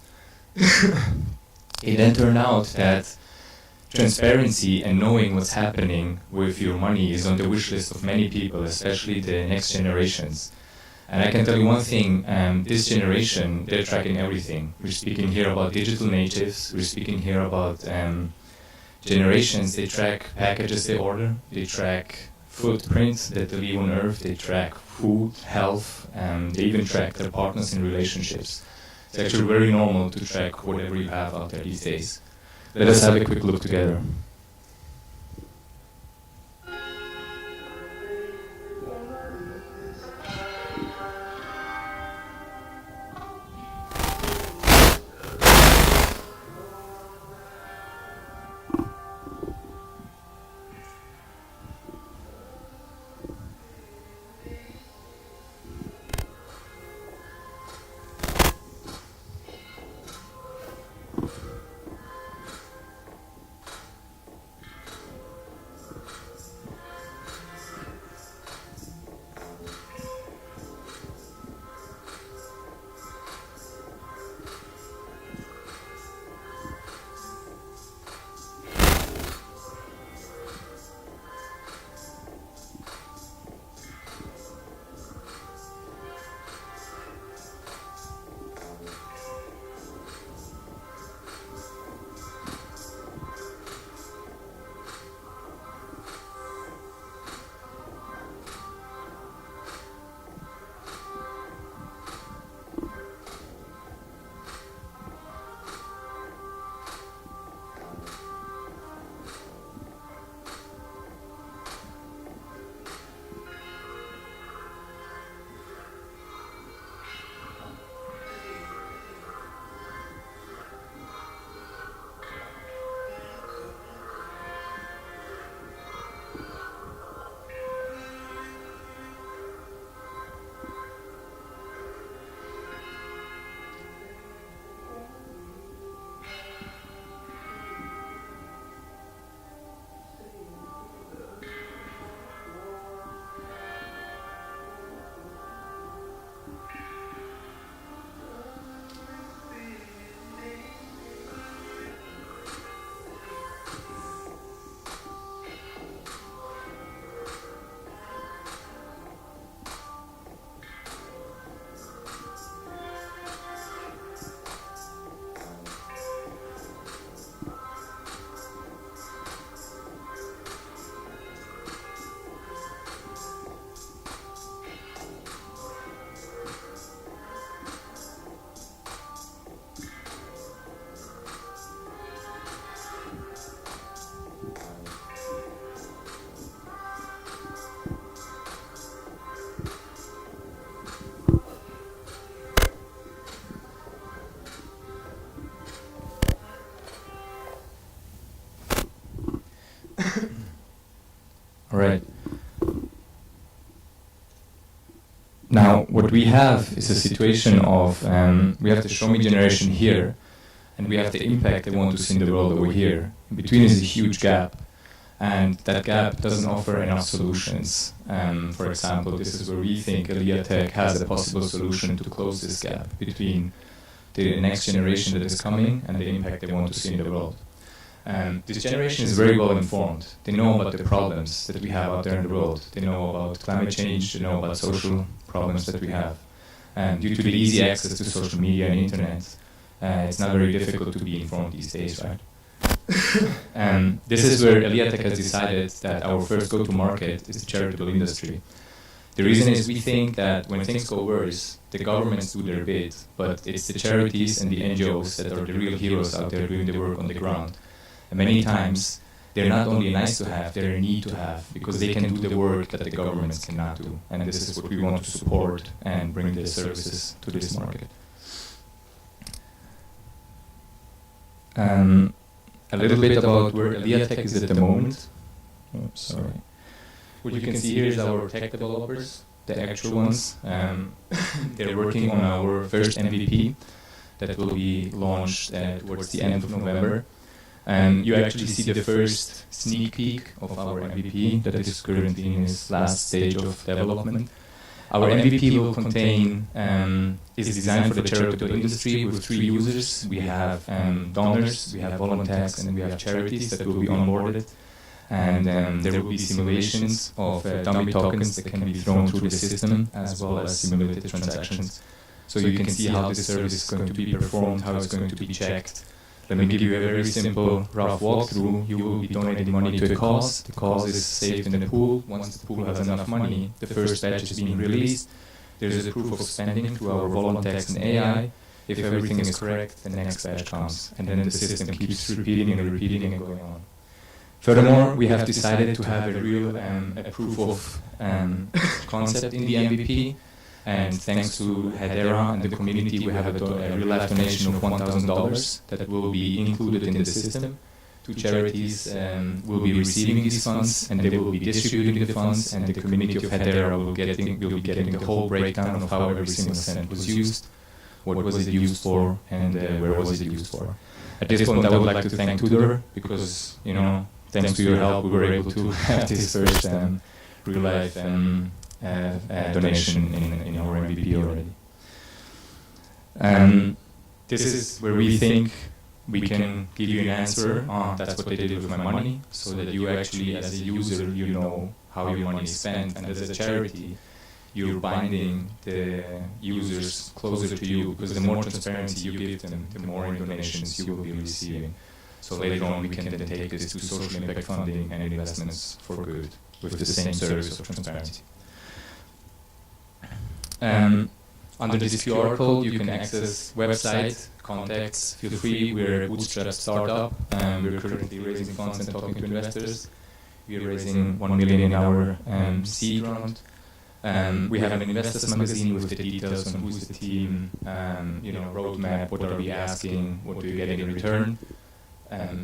It then turned out that transparency and knowing what's happening with your money is on the wish list of many people, especially the next generations. And I can tell you one thing, this generation, they're tracking everything. We're speaking here about digital natives, we're speaking here about generations. They track packages they order, they track footprints that they leave on Earth, they track food, health, they even track their partners in relationships. It's actually very normal to track whatever you have out there these days. Let us have a quick look together. Now, what we have is a situation of, we have the show me generation here, and we have the impact they want to see in the world over here. In between is a huge gap, and that gap doesn't offer enough solutions. For example, this is where we think Elia Tech has a possible solution to close this gap between the next generation that is coming and the impact they want to see in the world. This generation is very well informed. They know about the problems that we have out there in the world. They know about climate change, they know about social problems that we have. Due to the easy access to social media and internet, it's not very difficult to be informed these days, right? This is where Elia Tech has decided that our first go-to-market is the charitable industry. The reason is we think that when things go worse, the governments do their bit, but it's the charities and the NGOs that are the real heroes out there doing the work on the ground. And many times, they're not only nice to have, they're a need to have, because they can do the work that the governments cannot do. And this is what we want to support and bring the services to this market. A little bit about where Elia Tech is at the moment. Oh, sorry. What you can see here is our tech developers, the actual ones. They're working on our first MVP that will be launched towards the end of November. You actually see the first sneak peek of our MVP that is currently in its last stage of development. Our MVP will contain, is designed for the charitable industry with 3 users. We have donors, we have volunteers, and we have charities that will be onboarded. And there will be simulations of dummy tokens that can be thrown through the system, as well as simulated transactions. So you can see how this service is going to be performed, how it's going to be checked. Let me give you a very simple, rough walkthrough. You will be donating money to a cause. The cause is saved in the pool. Once the pool has enough money, the first batch is being released. There's a proof of spending through our volunteers and AI. If everything is correct, the next batch comes. And then the system keeps repeating and repeating and going on. Furthermore, we have decided to have a real a proof of concept in the MVP. And thanks to Hedera and the community, we have a real-life donation of $1,000 that will be included in the system. 2 charities will be receiving these funds, and they will be distributing the funds, and the community of Hedera will be getting the whole breakdown of how every single cent was used, what was it used for, and where was it used for. At this point, I would like to thank Tudor, because, you know, thanks to your help, we were able to have this first real-life donation in our MVP already. This is where we think we can give you an answer on that's what they did with my money, so that you actually, as a user, you know how your money is spent, and as a charity, you're binding the users closer to you, because the more transparency you give them, the more donations you will be receiving. So later on, we can then take this to social impact funding and investments for good with the same service of transparency. Under this QR code, you can access website, contacts, feel free. We're a bootstrap startup. We're currently raising funds and talking to investors. We're raising 1 million in our seed round. We have an investors magazine with the details on who's the team, roadmap, what are we asking, what do you get in return.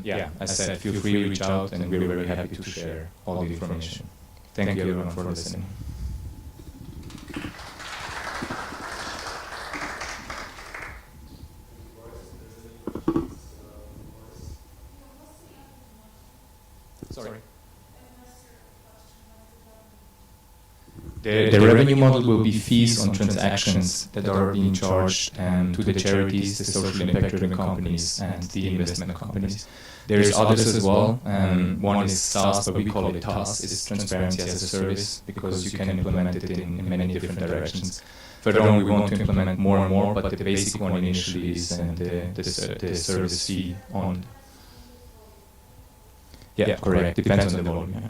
Yeah, as I said, feel free to reach out, and we're very happy to share all the information. Thank you everyone for listening. Sorry. The revenue model will be fees on transactions that are being charged to the charities, the social impact-driven companies, and the investment companies. There's others as well. One is SaaS, but we call it TaaS. It's transparency as a service, because you can implement it in many different directions. Further on, we want to implement more and more, but the basic one initially is the service fee on. Yeah, correct. Depends on the volume. Yeah.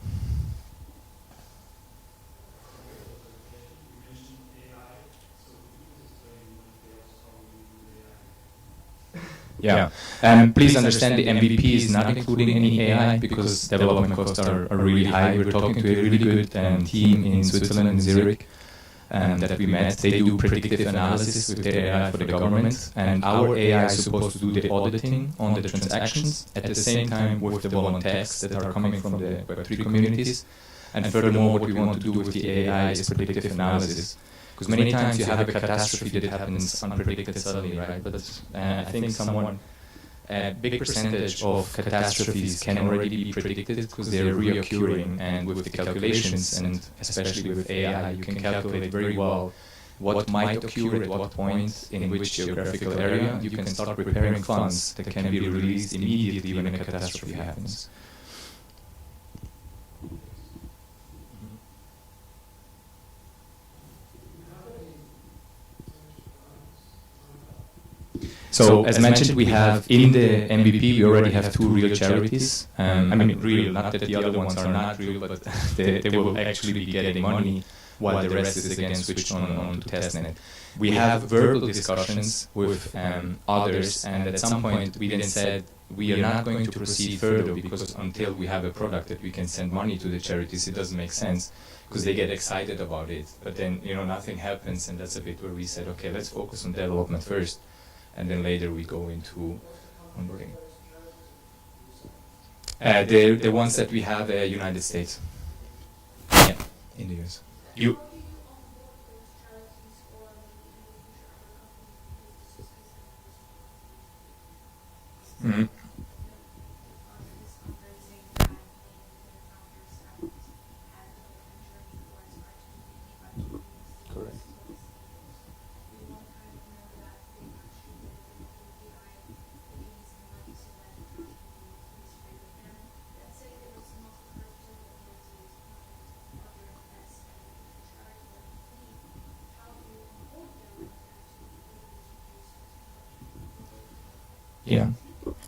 Yeah, please understand the MVP is not including any AI, because development costs are really high. We're talking to a really good team in Switzerland, in Zurich, that we met. They do predictive analysis with their AI for the government, and our AI is supposed to do the auditing on the transactions at the same time with the volunteers that are coming from the Web3 communities. And furthermore, what we want to do with the AI is predictive analysis. Because many times you have a catastrophe that happens unpredicted suddenly, right? But I think a big percentage of catastrophes can already be predicted because they're reoccurring, and with the calculations, and especially with AI, you can calculate very well what might occur at what point in which geographical area. You can start preparing funds that can be released immediately when a catastrophe happens. So, as mentioned, we have in the MVP, we already have 2 real charities. I mean, real, not that the other ones are not real, but they will actually be getting money while the rest is again switched on to testnet. We have verbal discussions with others, and at some point we then said we are not going to proceed further because until we have a product that we can send money to the charities, it doesn't make sense because they get excited about it. But then, nothing happens, and that's a bit where we said, okay, let's focus on development first. And then later we go into onboarding. The ones that we have United States. Yeah, in the US. Mm-hmm. Correct. Yeah,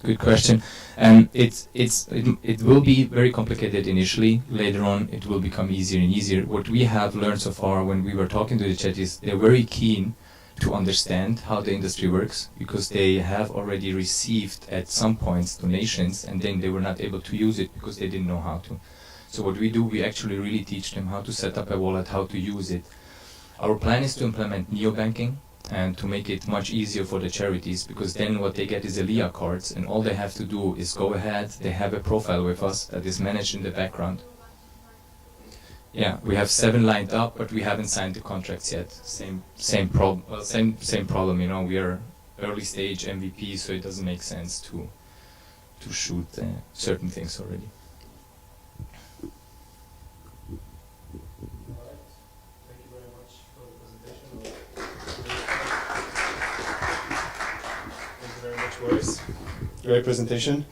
good question. It will be very complicated initially. Later on, it will become easier and easier. What we have learned so far when we were talking to the chat is they're very keen to understand how the industry works because they have already received at some points donations, and then they were not able to use it because they didn't know how to. So what we do, we actually really teach them how to set up a wallet, how to use it. Our plan is to implement neobanking and to make it much easier for the charities, because then what they get is ELIA cards, and all they have to do is go ahead, they have a profile with us that is managed in the background. Yeah, we have 7 lined up, but we haven't signed the contracts yet. Same problem. Well, same problem. We are early stage MVP, so it doesn't make sense to shoot certain things already. Great presentation.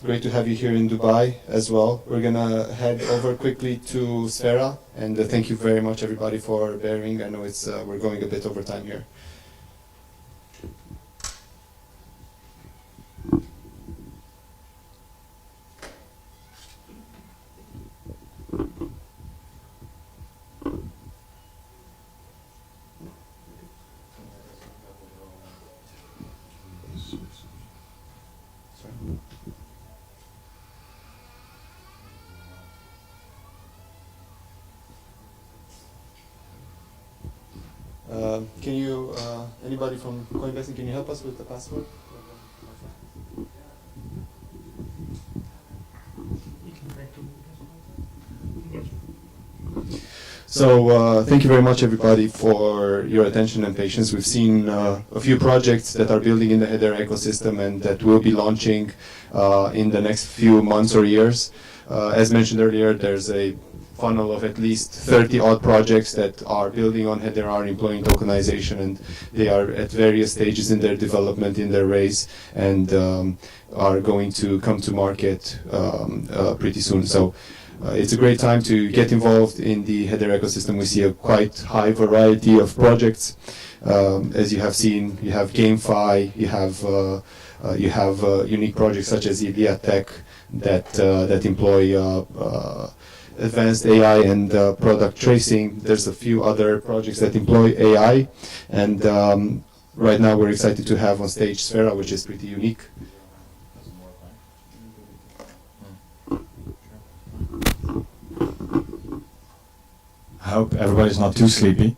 Great to have you here in Dubai as well. We're gonna head over quickly to Sfera, and thank you very much everybody for bearing. I know we're going a bit over time here. Can you, anybody from Coinvesting, can you help us with the password? So thank you very much everybody for your attention and patience. We've seen a few projects that are building in the Hedera ecosystem and that will be launching in the next few months or years. As mentioned earlier, there's a funnel of at least 30 odd projects that are building on Hedera, are employing tokenization, and they are at various stages in their development, in their race, and are going to come to market pretty soon. So it's a great time to get involved in the Hedera ecosystem. We see a quite high variety of projects. As you have seen, you have GameFi, you have unique projects such as Elia Tech that employ advanced AI and product tracing. There's a few other projects that employ AI, and right now we're excited to have on stage Sfera, which is pretty unique. I hope everybody's not too sleepy.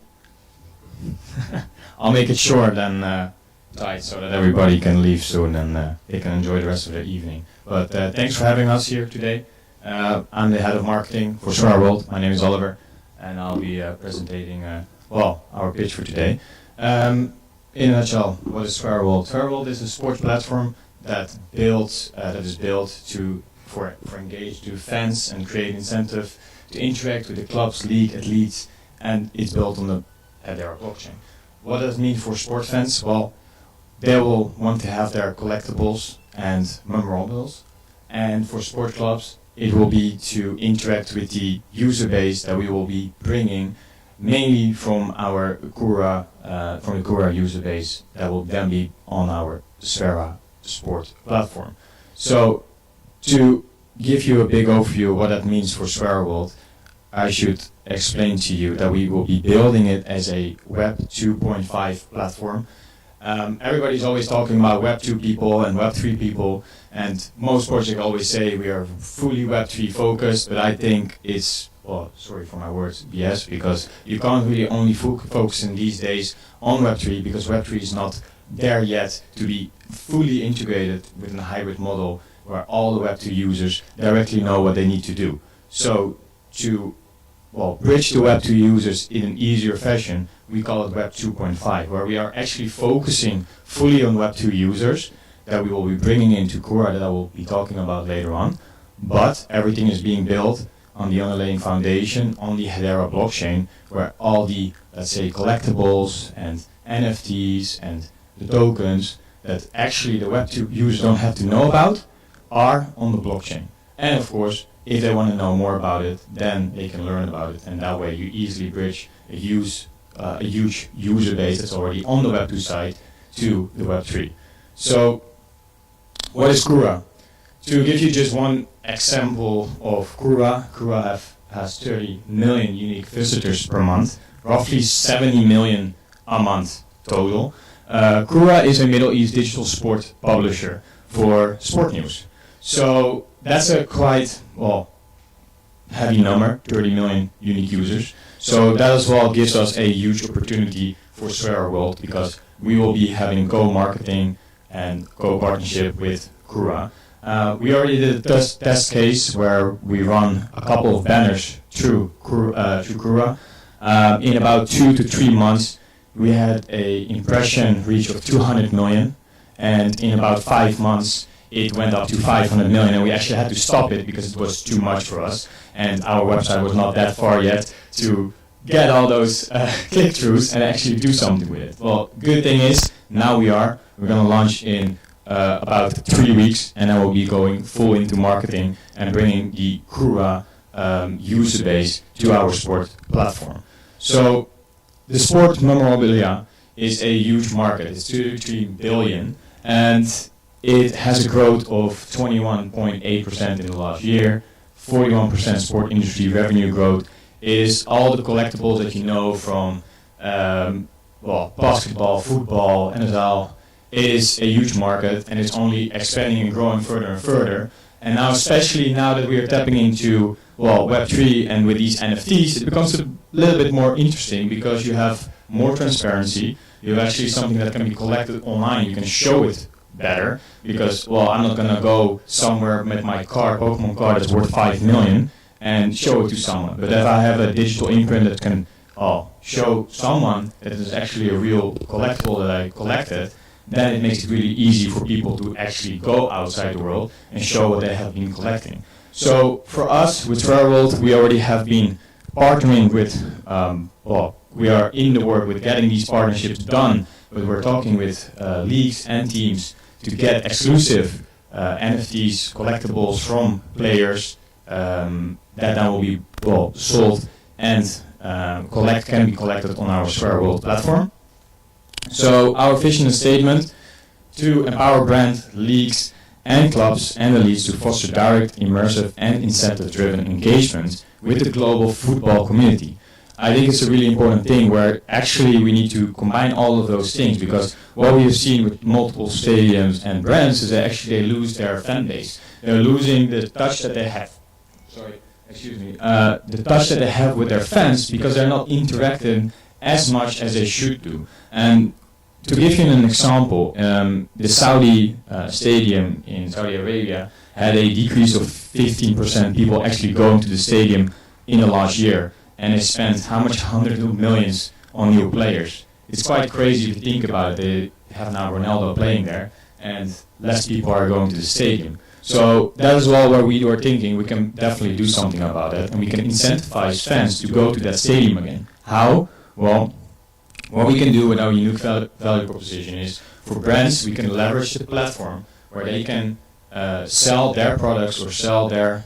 I'll make it short and tight so that everybody can leave soon and they can enjoy the rest of their evening. But thanks for having us here today. I'm the head of marketing for Sora World. My name is Oliver, and I'll be presenting well, our pitch for today. In a nutshell, what is SwearWorld? SwearWorld is a sports platform that is built for engage to fans and create incentive to interact with the clubs, league, athletes, and it's built on the Hedera blockchain. What does it mean for sports fans? Well, they will want to have their collectibles and memorables, and for sport clubs, it will be to interact with the user base that we will be bringing, mainly from our from the Cura user base that will then be on our Sfera sport platform. So, to give you a big overview of what that means for SwearWorld, I should explain to you that we will be building it as a Web 2.5 platform. Everybody's always talking about Web 2 people and Web 3 people, and most projects always say we are fully Web 3 focused, but I think it's, well, sorry for my words, BS, because you can't really only focus in these days on Web 3, because Web 3 is not there yet to be fully integrated within a hybrid model where all the Web 2 users directly know what they need to do. So to bridge the Web 2 users in an easier fashion, we call it Web 2.5, where we are actually focusing fully on Web 2 users that we will be bringing into Cura, that I will be talking about later on. But everything is being built on the underlying foundation on the Hedera blockchain, where all the, let's say, collectibles and NFTs and the tokens that actually the Web 2 users don't have to know about are on the blockchain. And of course, if they want to know more about it, then they can learn about it, and that way you easily bridge a huge user base that's already on the Web 2 side to the Web 3. So, what is Cura? To give you just one example of Cura, Cura has 30 million unique visitors per month, roughly 70 million a month total. Cura is a Middle East digital sport publisher for sport news. So that's a quite, heavy number, 30 million unique users. So that as well gives us a huge opportunity for SwearWorld, because we will be having co-marketing and co-partnership with Cura. We already did a test case where we run a couple of banners through Cura. In about 2 to 3 months, we had an impression reach of 200 million, and in about 5 months, it went up to 500 million, and we actually had to stop it because it was too much for us, and our website was not that far yet to get all those click-throughs and actually do something with it. Well, good thing is, now we're going to launch in about 3 weeks, and then we'll be going full into marketing and bringing the Cura user base to our sport platform. So, the sport memorabilia is a huge market. It's 2 to 3 billion, and it has a growth of 21.8% in the last year, 41% sport industry revenue growth. It is all the collectibles that you know from basketball, football, NFL. It is a huge market, and it's only expanding and growing further and further. And now, especially now that we are tapping into Web3 and with these NFTs, it becomes a little bit more interesting because you have more transparency. You have actually something that can be collected online. You can show it better because, I'm not going to go somewhere with my Pokemon card that's worth 5 million and show it to someone. But if I have a digital imprint that can show someone that is actually a real collectible that I collected, then it makes it really easy for people to actually go outside the world and show what they have been collecting. So for us, with SwearWorld, we already have been partnering with, we are in the work with getting these partnerships done, but we're talking with leagues and teams to get exclusive NFTs, collectibles from players that then will be sold and can be collected on our SwearWorld platform. So our vision and statement: to empower brand, leagues and clubs and elites to foster direct, immersive and incentive-driven engagement with the global football community. I think it's a really important thing where actually we need to combine all of those things, because what we have seen with multiple stadiums and brands is that actually they lose their fan base. They're losing the touch that they have. The touch that they have with their fans, because they're not interacting as much as they should do. And to give you an example, the Saudi stadium in Saudi Arabia had a decrease of 15% people actually going to the stadium in the last year. And they spent how much? 100 millions on new players. It's quite crazy if you think about it. They have now Ronaldo playing there, and less people are going to the stadium. So that is all where we were thinking we can definitely do something about it, and we can incentivize fans to go to that stadium again. How? Well, what we can do with our unique value proposition is, for brands, we can leverage the platform where they can sell their products or sell their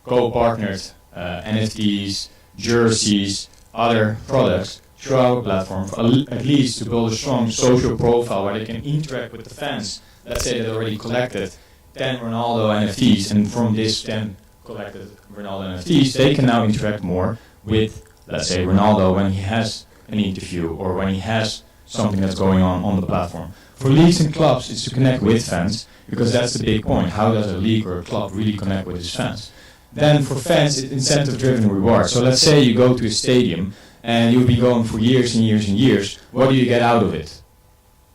co-partnered NFTs, jerseys, other products through our platform, at least to build a strong social profile where they can interact with the fans. Let's say they already collected 10 Ronaldo NFTs, and from this 10 collected Ronaldo NFTs, they can now interact more with, let's say, Ronaldo when he has an interview or when he has something that's going on the platform. For leagues and clubs, it's to connect with fans, because that's the big point. How does a league or a club really connect with its fans? Then for fans, it's incentive-driven reward. So let's say you go to a stadium and you've been going for years and years and years. What do you get out of it?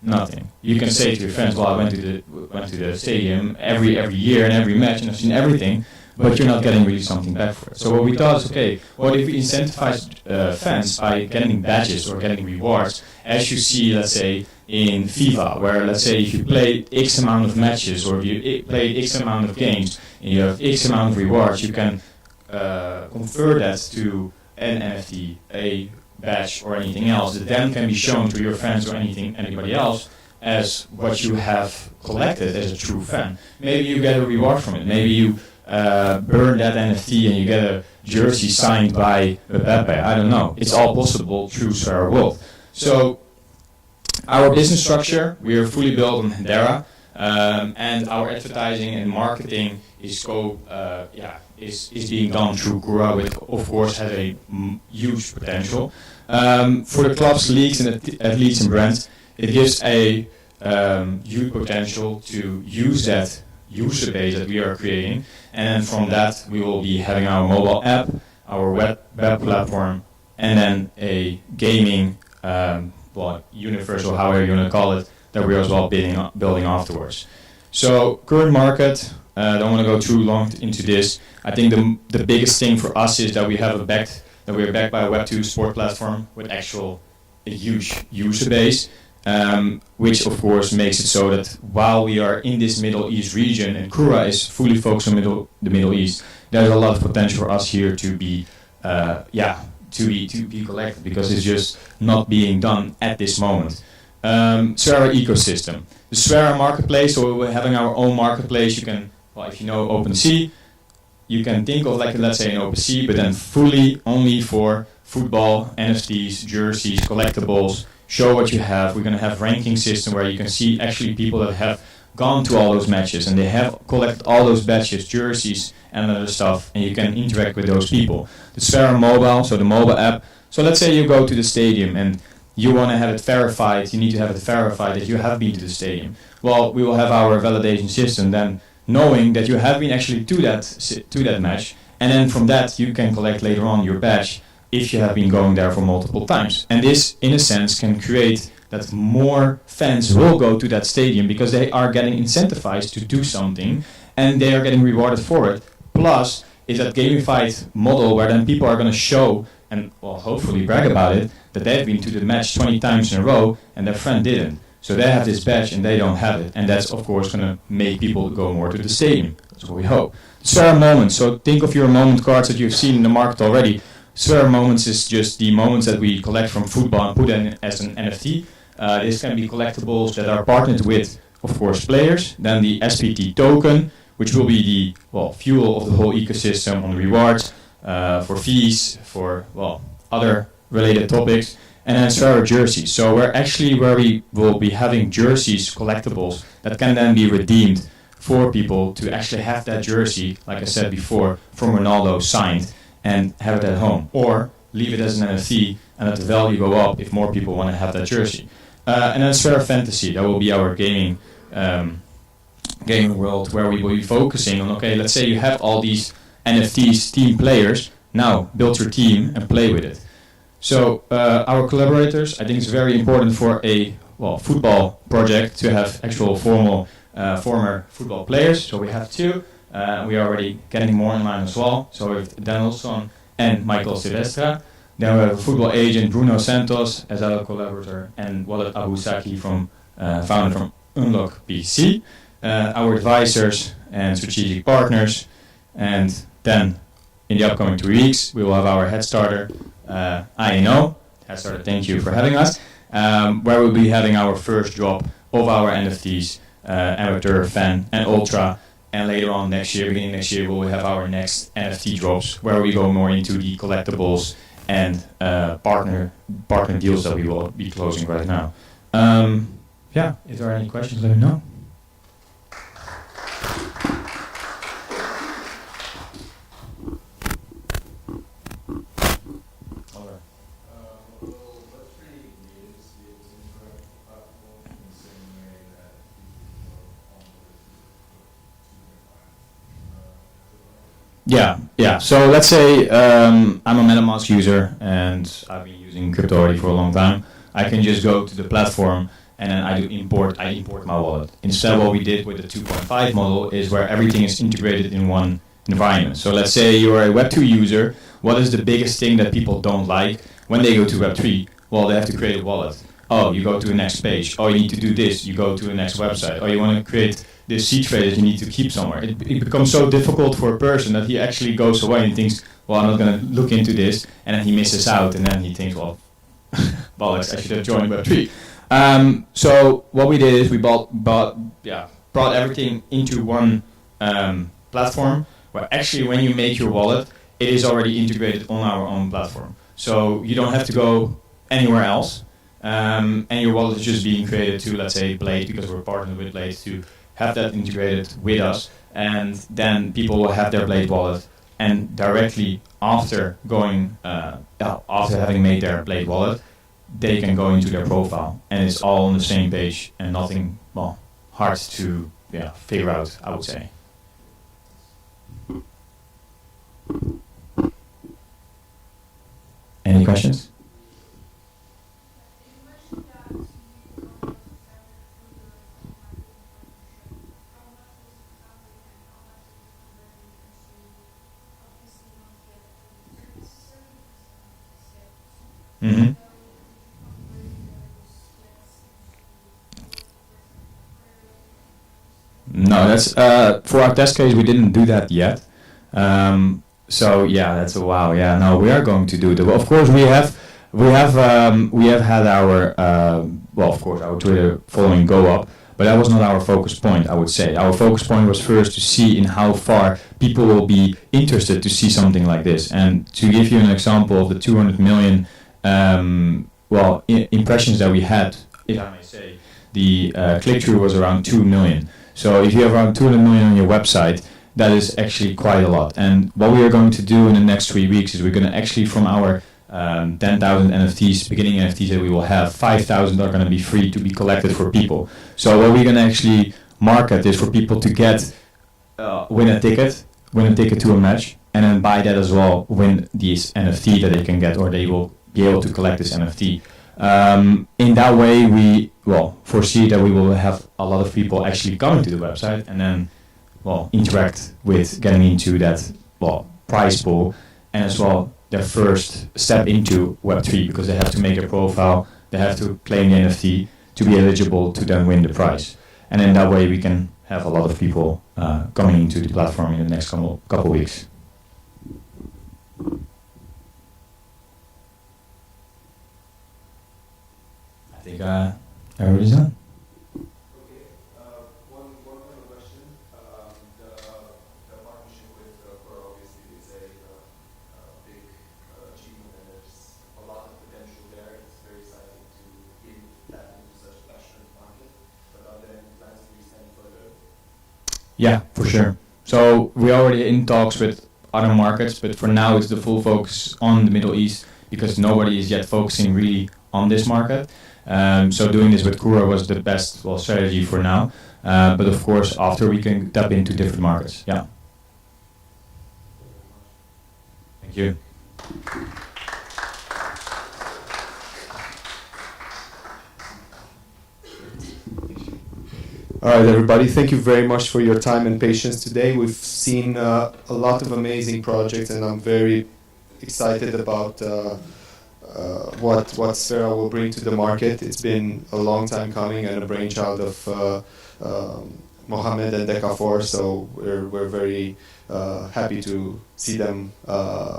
Nothing. You can say to your friends, well, I went to the stadium every year and every match, and I've seen everything, but you're not getting really something back for it. So what we thought is, okay, what if we incentivize fans by getting badges or getting rewards, as you see, let's say, in FIFA, where, let's say, if you play X amount of matches or if you play X amount of games and you have X amount of rewards, you can convert that to an NFT, a badge or anything else that then can be shown to your friends or anybody else as what you have collected as a true fan. Maybe you get a reward from it. Maybe you burn that NFT and you get a jersey signed by Mbappe. I don't know. It's all possible through Square World. So our business structure, we are fully built on Hedera, and our advertising and marketing is being done through Kura, which of course has a huge potential. For the clubs, leagues, and athletes and brands, it gives a huge potential to use that user base that we are creating, and then from that we will be having our mobile app, our web platform, and then a gaming universal, however you want to call it, that we're as well building afterwards. So current market, don't want to go too long into this. I think the biggest thing for us is that we are backed by a Web2 sport platform with a huge user base, which of course makes it so that while we are in this Middle East region and Kura is fully focused on the Middle East, there's a lot of potential for us here to be collected, because it's just not being done at this moment. Square ecosystem, the Square marketplace. So we're having our own marketplace. You can, if you know OpenSea, you can think of let's say an OpenSea, but then fully only for football, NFTs, jerseys, collectibles. Show what you have. We're going to have ranking system where you can see actually people that have gone to all those matches and they have collected all those badges, jerseys, and other stuff, and you can interact with those people. The Square mobile, so the mobile app. So let's say you go to the stadium and you want to have it verified. You need to have it verified that you have been to the stadium. Well, we will have our validation system then, knowing that you have been actually to that match, and then from that you can collect later on your badge if you have been going there for multiple times. And this, in a sense, can create that more fans will go to that stadium because they are getting incentivized to do something and they are getting rewarded for it. Plus, is that gamified model where then people are going to show and hopefully brag about it that they've been to the match 20 times in a row and their friend didn't. So they have this badge and they don't have it. And that's of course going to make people go more to the stadium. That's what we hope. Spare moments. So think of your moment cards that you've seen in the market already. Spare moments is just the moments that we collect from football and put in as an NFT. This can be collectibles that are partnered with, of course, players. Then the SPT token, which will be the fuel of the whole ecosystem on rewards, for fees, for other related topics. And then Square jerseys. So where we will be having jerseys, collectibles that can then be redeemed for people to actually have that jersey, like I said before, from Ronaldo signed and have it at home, or leave it as an NFT and let the value go up if more people want to have that jersey. And then Square Fantasy, that will be our gaming world where we will be focusing on, okay, let's say you have all these NFTs, team players, now build your team and play with it. So our collaborators, I think it's very important for a football project to have actual former football players. So we have two. We are already getting more in line as well. So with Danielson and Michael Silvestre. Then we have football agent Bruno Santos as our collaborator, and Walid Abu Saki founder from Unlock PC, our advisors and strategic partners. And then in the upcoming 2 weeks, we will have our Head Starter, INO. Head Starter, thank you for having us, where we'll be having our first drop of our NFTs, Amateur, Fan, and Ultra. And later on next year, beginning next year, we'll have our next NFT drops, where we go more into the collectibles and partner deals that we will be closing right now. Yeah, if there are any questions, let me know. Yeah. So let's say I'm a MetaMask user and I've been using crypto already for a long time. I can just go to the platform and then I import my wallet. Instead, what we did with the 2.5 model is where everything is integrated in one environment. So let's say you're a Web2 user. What is the biggest thing that people don't like when they go to Web3? Well, they have to create a wallet. Oh, you go to the next page. Oh, you need to do this. You go to the next website. Oh, you want to create this seed trade that you need to keep somewhere. It becomes so difficult for a person that he actually goes away and thinks, well, I'm not going to look into this, and then he misses out, and then he thinks, well, bollocks, I should have joined Web3. So what we did is we brought everything into one platform, where actually when you make your wallet, it is already integrated on our own platform. So you don't have to go anywhere else, and your wallet is just being created to, let's say, Blade, because we're partnered with Blade, to have that integrated with us, and then people will have their Blade wallet, and directly after having made their Blade wallet, they can go into their profile, and it's all on the same page, and nothing, well, hard to figure out, I would say. Any questions? Mm-hmm. No, that's for our test case. We didn't do that yet. So yeah, that's a wow. Yeah, no, we are going to do it. Well, of course, we have had our of course, our Twitter following go up, but that was not our focus point. I would say our focus point was first to see in how far people will be interested to see something like this. And to give you an example of the 200 million. Impressions that we had, if I may say, the click-through was around 2 million. So if you have around 200 million on your website, that is actually quite a lot. And what we are going to do in the next 3 weeks is we're going to actually, from our 10,000 NFTs, beginning NFTs that we will have, 5,000 are going to be free to be collected for people. So what we're going to actually market is for people to get, win a ticket to a match, and then buy that as well, win these NFT that they can get, or they will be able to collect this NFT. In that way, we foresee that we will have a lot of people actually coming to the website and then interact with getting into that prize pool, and as well their first step into Web3, because they have to make a profile, they have to claim the NFT to be eligible to then win the prize. And in that way, we can have a lot of people coming into the platform in the next couple weeks. I think everybody's done. Okay, one final question. The partnership with Quora obviously is a big achievement, and there's a lot of potential there. It's very exciting to give that into such a passionate market. But are there any plans to extend further? Yeah, for sure. So we're already in talks with other markets, but for now it's the full focus on the Middle East, because nobody is yet focusing really on this market. So doing this with Quora was the best strategy for now. But of course, after we can tap into different markets. Yeah. Thank you. All right, everybody, thank you very much for your time and patience today. We've seen a lot of amazing projects, and I'm very excited about what Sphera will bring to the market. It's been a long time coming and a brainchild of Mohammed and Dekafor, so we're very happy to see them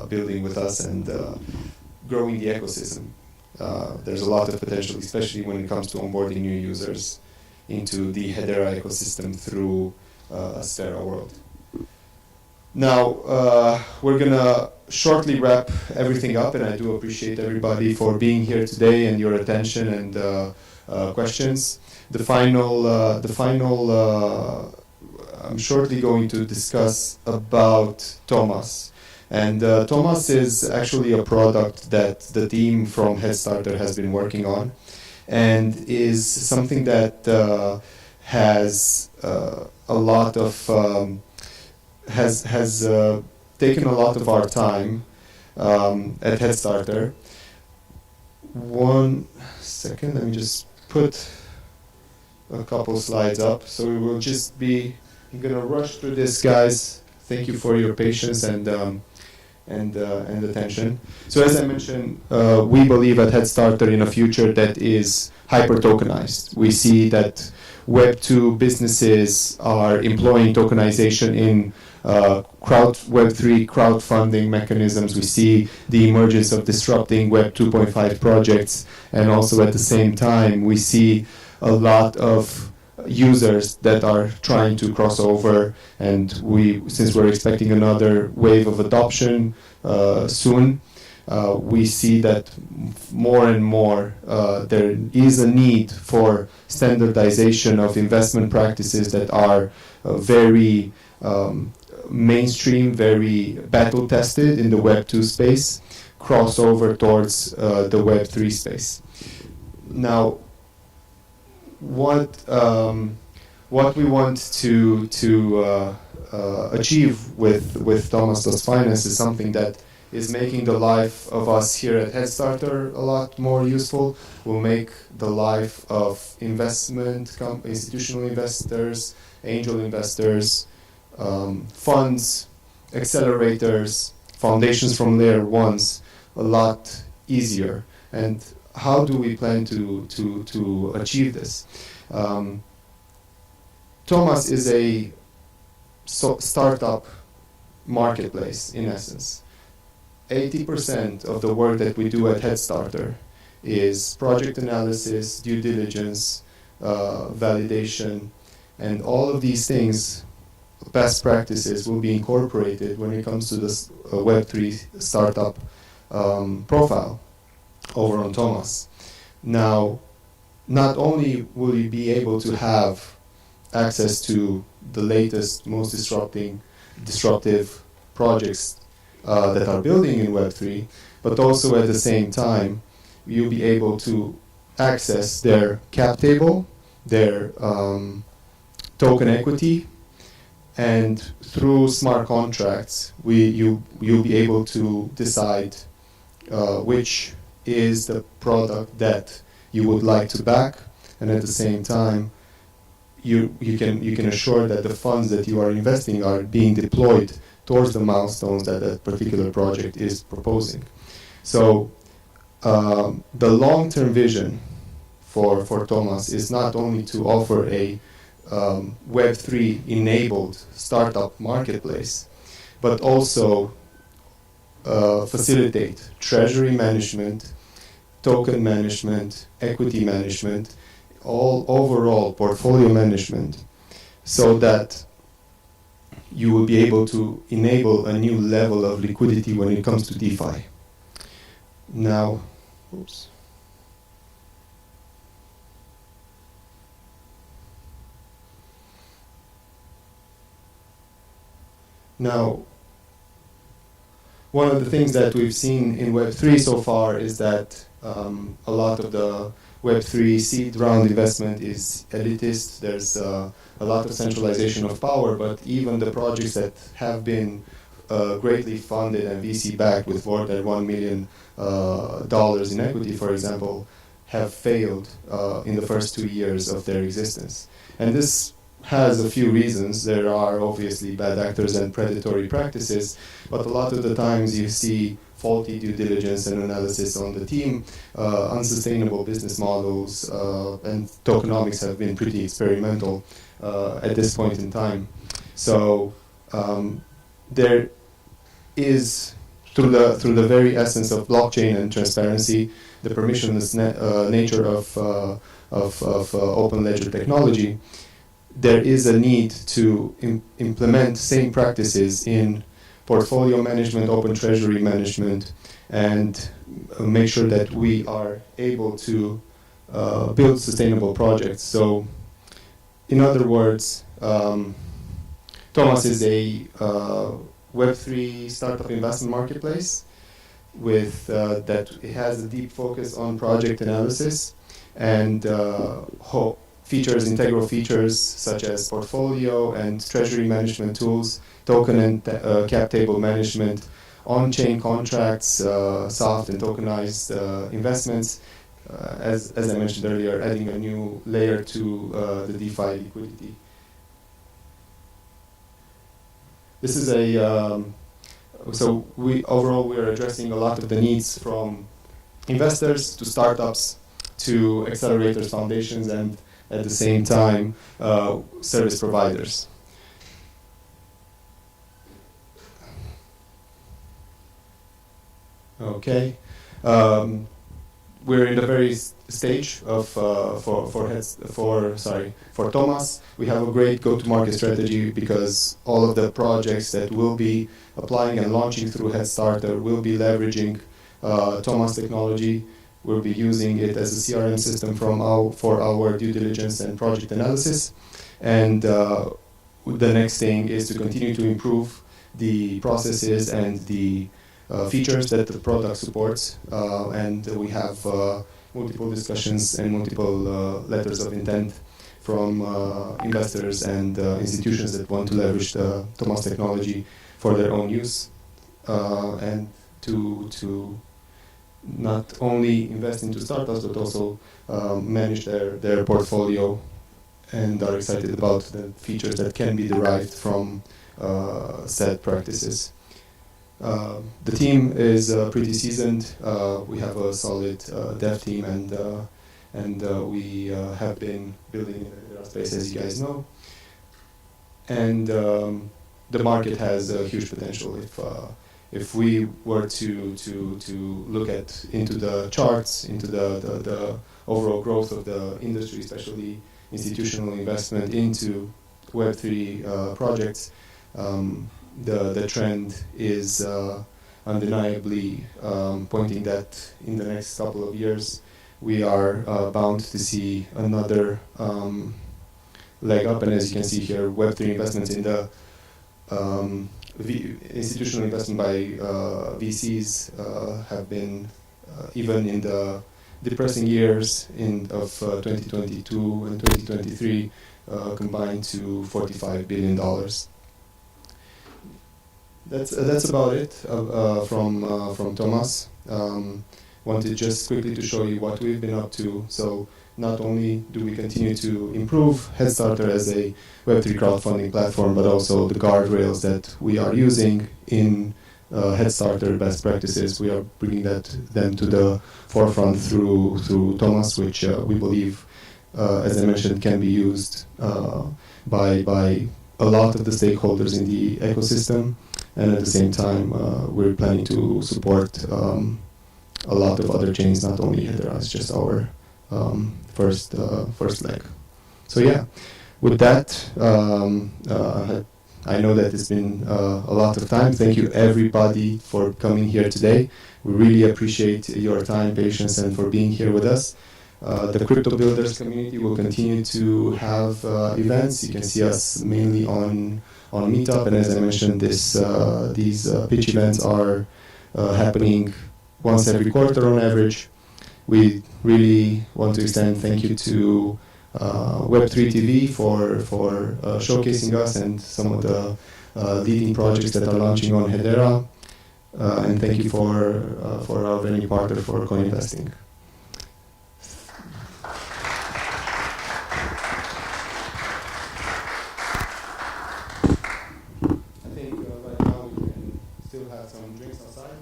building with us and growing the ecosystem. There's a lot of potential, especially when it comes to onboarding new users into the Hedera ecosystem through Sphera World. Now, we're gonna shortly wrap everything up, and I do appreciate everybody for being here today and your attention and questions. I'm shortly going to discuss about Thomas. And Thomas is actually a product that the team from Headstarter has been working on, and is something that has a lot of has taken a lot of our time at Headstarter. One second, let me just put a couple slides up. So we will just be, I'm gonna rush through this, guys. Thank you for your patience and attention. So as I mentioned, we believe at Headstarter in a future that is hyper-tokenized. We see that Web2 businesses are employing tokenization in Web3 crowdfunding mechanisms. We see the emergence of disrupting Web 2.5 projects, and also at the same time we see a lot of users that are trying to cross over, and since we're expecting another wave of adoption soon, we see that more and more there is a need for standardization of investment practices that are very mainstream, very battle tested in the Web 2 space, cross over towards the Web 3 space. Now, what we want to achieve with Thomas Does Finance is something that is making the life of us here at Headstarter a lot more useful, will make the life of institutional investors, angel investors, funds, accelerators, foundations from layer ones a lot easier. And how do we plan to achieve this? Thomas is a startup marketplace in essence. 80% of the work that we do at Headstarter is project analysis, due diligence, validation, and all of these things, best practices, will be incorporated when it comes to this Web3 startup profile over on Thomas. Now, not only will you be able to have access to the latest, most disruptive projects that are building in Web3, but also at the same time, you'll be able to access their cap table, their token equity, and through smart contracts, you'll be able to decide which is the product that you would like to back, and at the same time, you can assure that the funds that you are investing are being deployed towards the milestones that that particular project is proposing. So the long-term vision for Thomas is not only to offer a Web3 enabled startup marketplace, but also facilitate treasury management, token management, equity management, all overall portfolio management, so that you will be able to enable a new level of liquidity when it comes to DeFi. Now, oops. Now, one of the things that we've seen in Web3 so far is that a lot of the Web3 seed round investment is elitist. There's a lot of centralization of power, but even the projects that have been greatly funded and VC backed with more than $1 million in equity, for example, have failed in the first 2 years of their existence. And this has a few reasons. There are obviously bad actors and predatory practices, but a lot of the times you see faulty due diligence and analysis on the team, unsustainable business models, and tokenomics have been pretty experimental at this point in time. So there is, through the very essence of blockchain and transparency, the permissionless nature of open ledger technology, there is a need to implement same practices in portfolio management, open treasury management, and make sure that we are able to build sustainable projects. So, in other words, Thomas is a Web3 startup investment marketplace with that has a deep focus on project analysis and features, integral features such as portfolio and treasury management tools, token and cap table management, on-chain contracts, soft and tokenized investments, as I mentioned earlier, adding a new layer to the DeFi liquidity. This is so overall we are addressing a lot of the needs from investors to startups to accelerators, foundations, and at the same time service providers. Okay, we're in the very stage of for Thomas. We have a great go-to-market strategy because all of the projects that will be applying and launching through Headstarter will be leveraging Thomas technology. We'll be using it as a CRM system for our due diligence and project analysis. And the next thing is to continue to improve the processes and the features that the product supports. And we have multiple discussions and multiple letters of intent from investors and institutions that want to leverage the Thomas technology for their own use and to not only invest into startups but also manage their portfolio, and are excited about the features that can be derived from said practices. The team is pretty seasoned. We have a solid dev team, and we have been building in our space, as you guys know. And the market has a huge potential. If we were to look into the charts, into the overall growth of the industry, especially institutional investment into Web3 projects, the trend is undeniably pointing that in the next couple of years we are bound to see another leg up. And as you can see here, Web3 investments in the institutional investment by VCs have been, even in the depressing years of 2022 and 2023, combined to $45 billion. That's about it from Thomas. Wanted just quickly to show you what we've been up to. So not only do we continue to improve Headstarter as a Web3 crowdfunding platform, but also the guardrails that we are using in Headstarter best practices. We are bringing them to the forefront through Thomas, which we believe, as I mentioned, can be used by a lot of the stakeholders in the ecosystem. And at the same time, we're planning to support a lot of other chains, not only Hedera. It's just our first leg. So yeah, with that, I know that it's been a lot of time. Thank you everybody for coming here today. We really appreciate your time, patience, and for being here with us. The Crypto Builders community will continue to have events. You can see us mainly on Meetup, and as I mentioned, these pitch events are happening once every quarter on average. We really want to extend thank you to Web3 TV for showcasing us and some of the leading projects that are launching on Hedera, and thank you for our venue partner for Coinvesting. I think right now we can still have some drinks outside.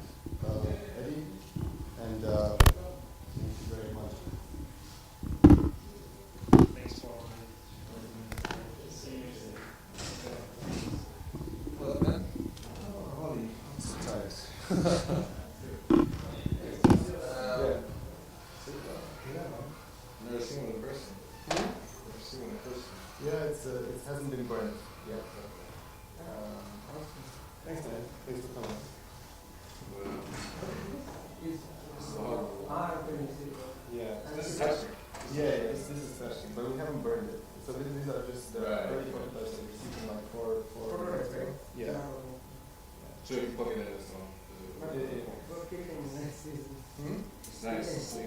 It's nice.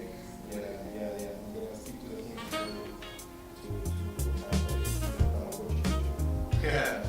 Yeah. I'm gonna speak to the team to have a opportunity. Yeah.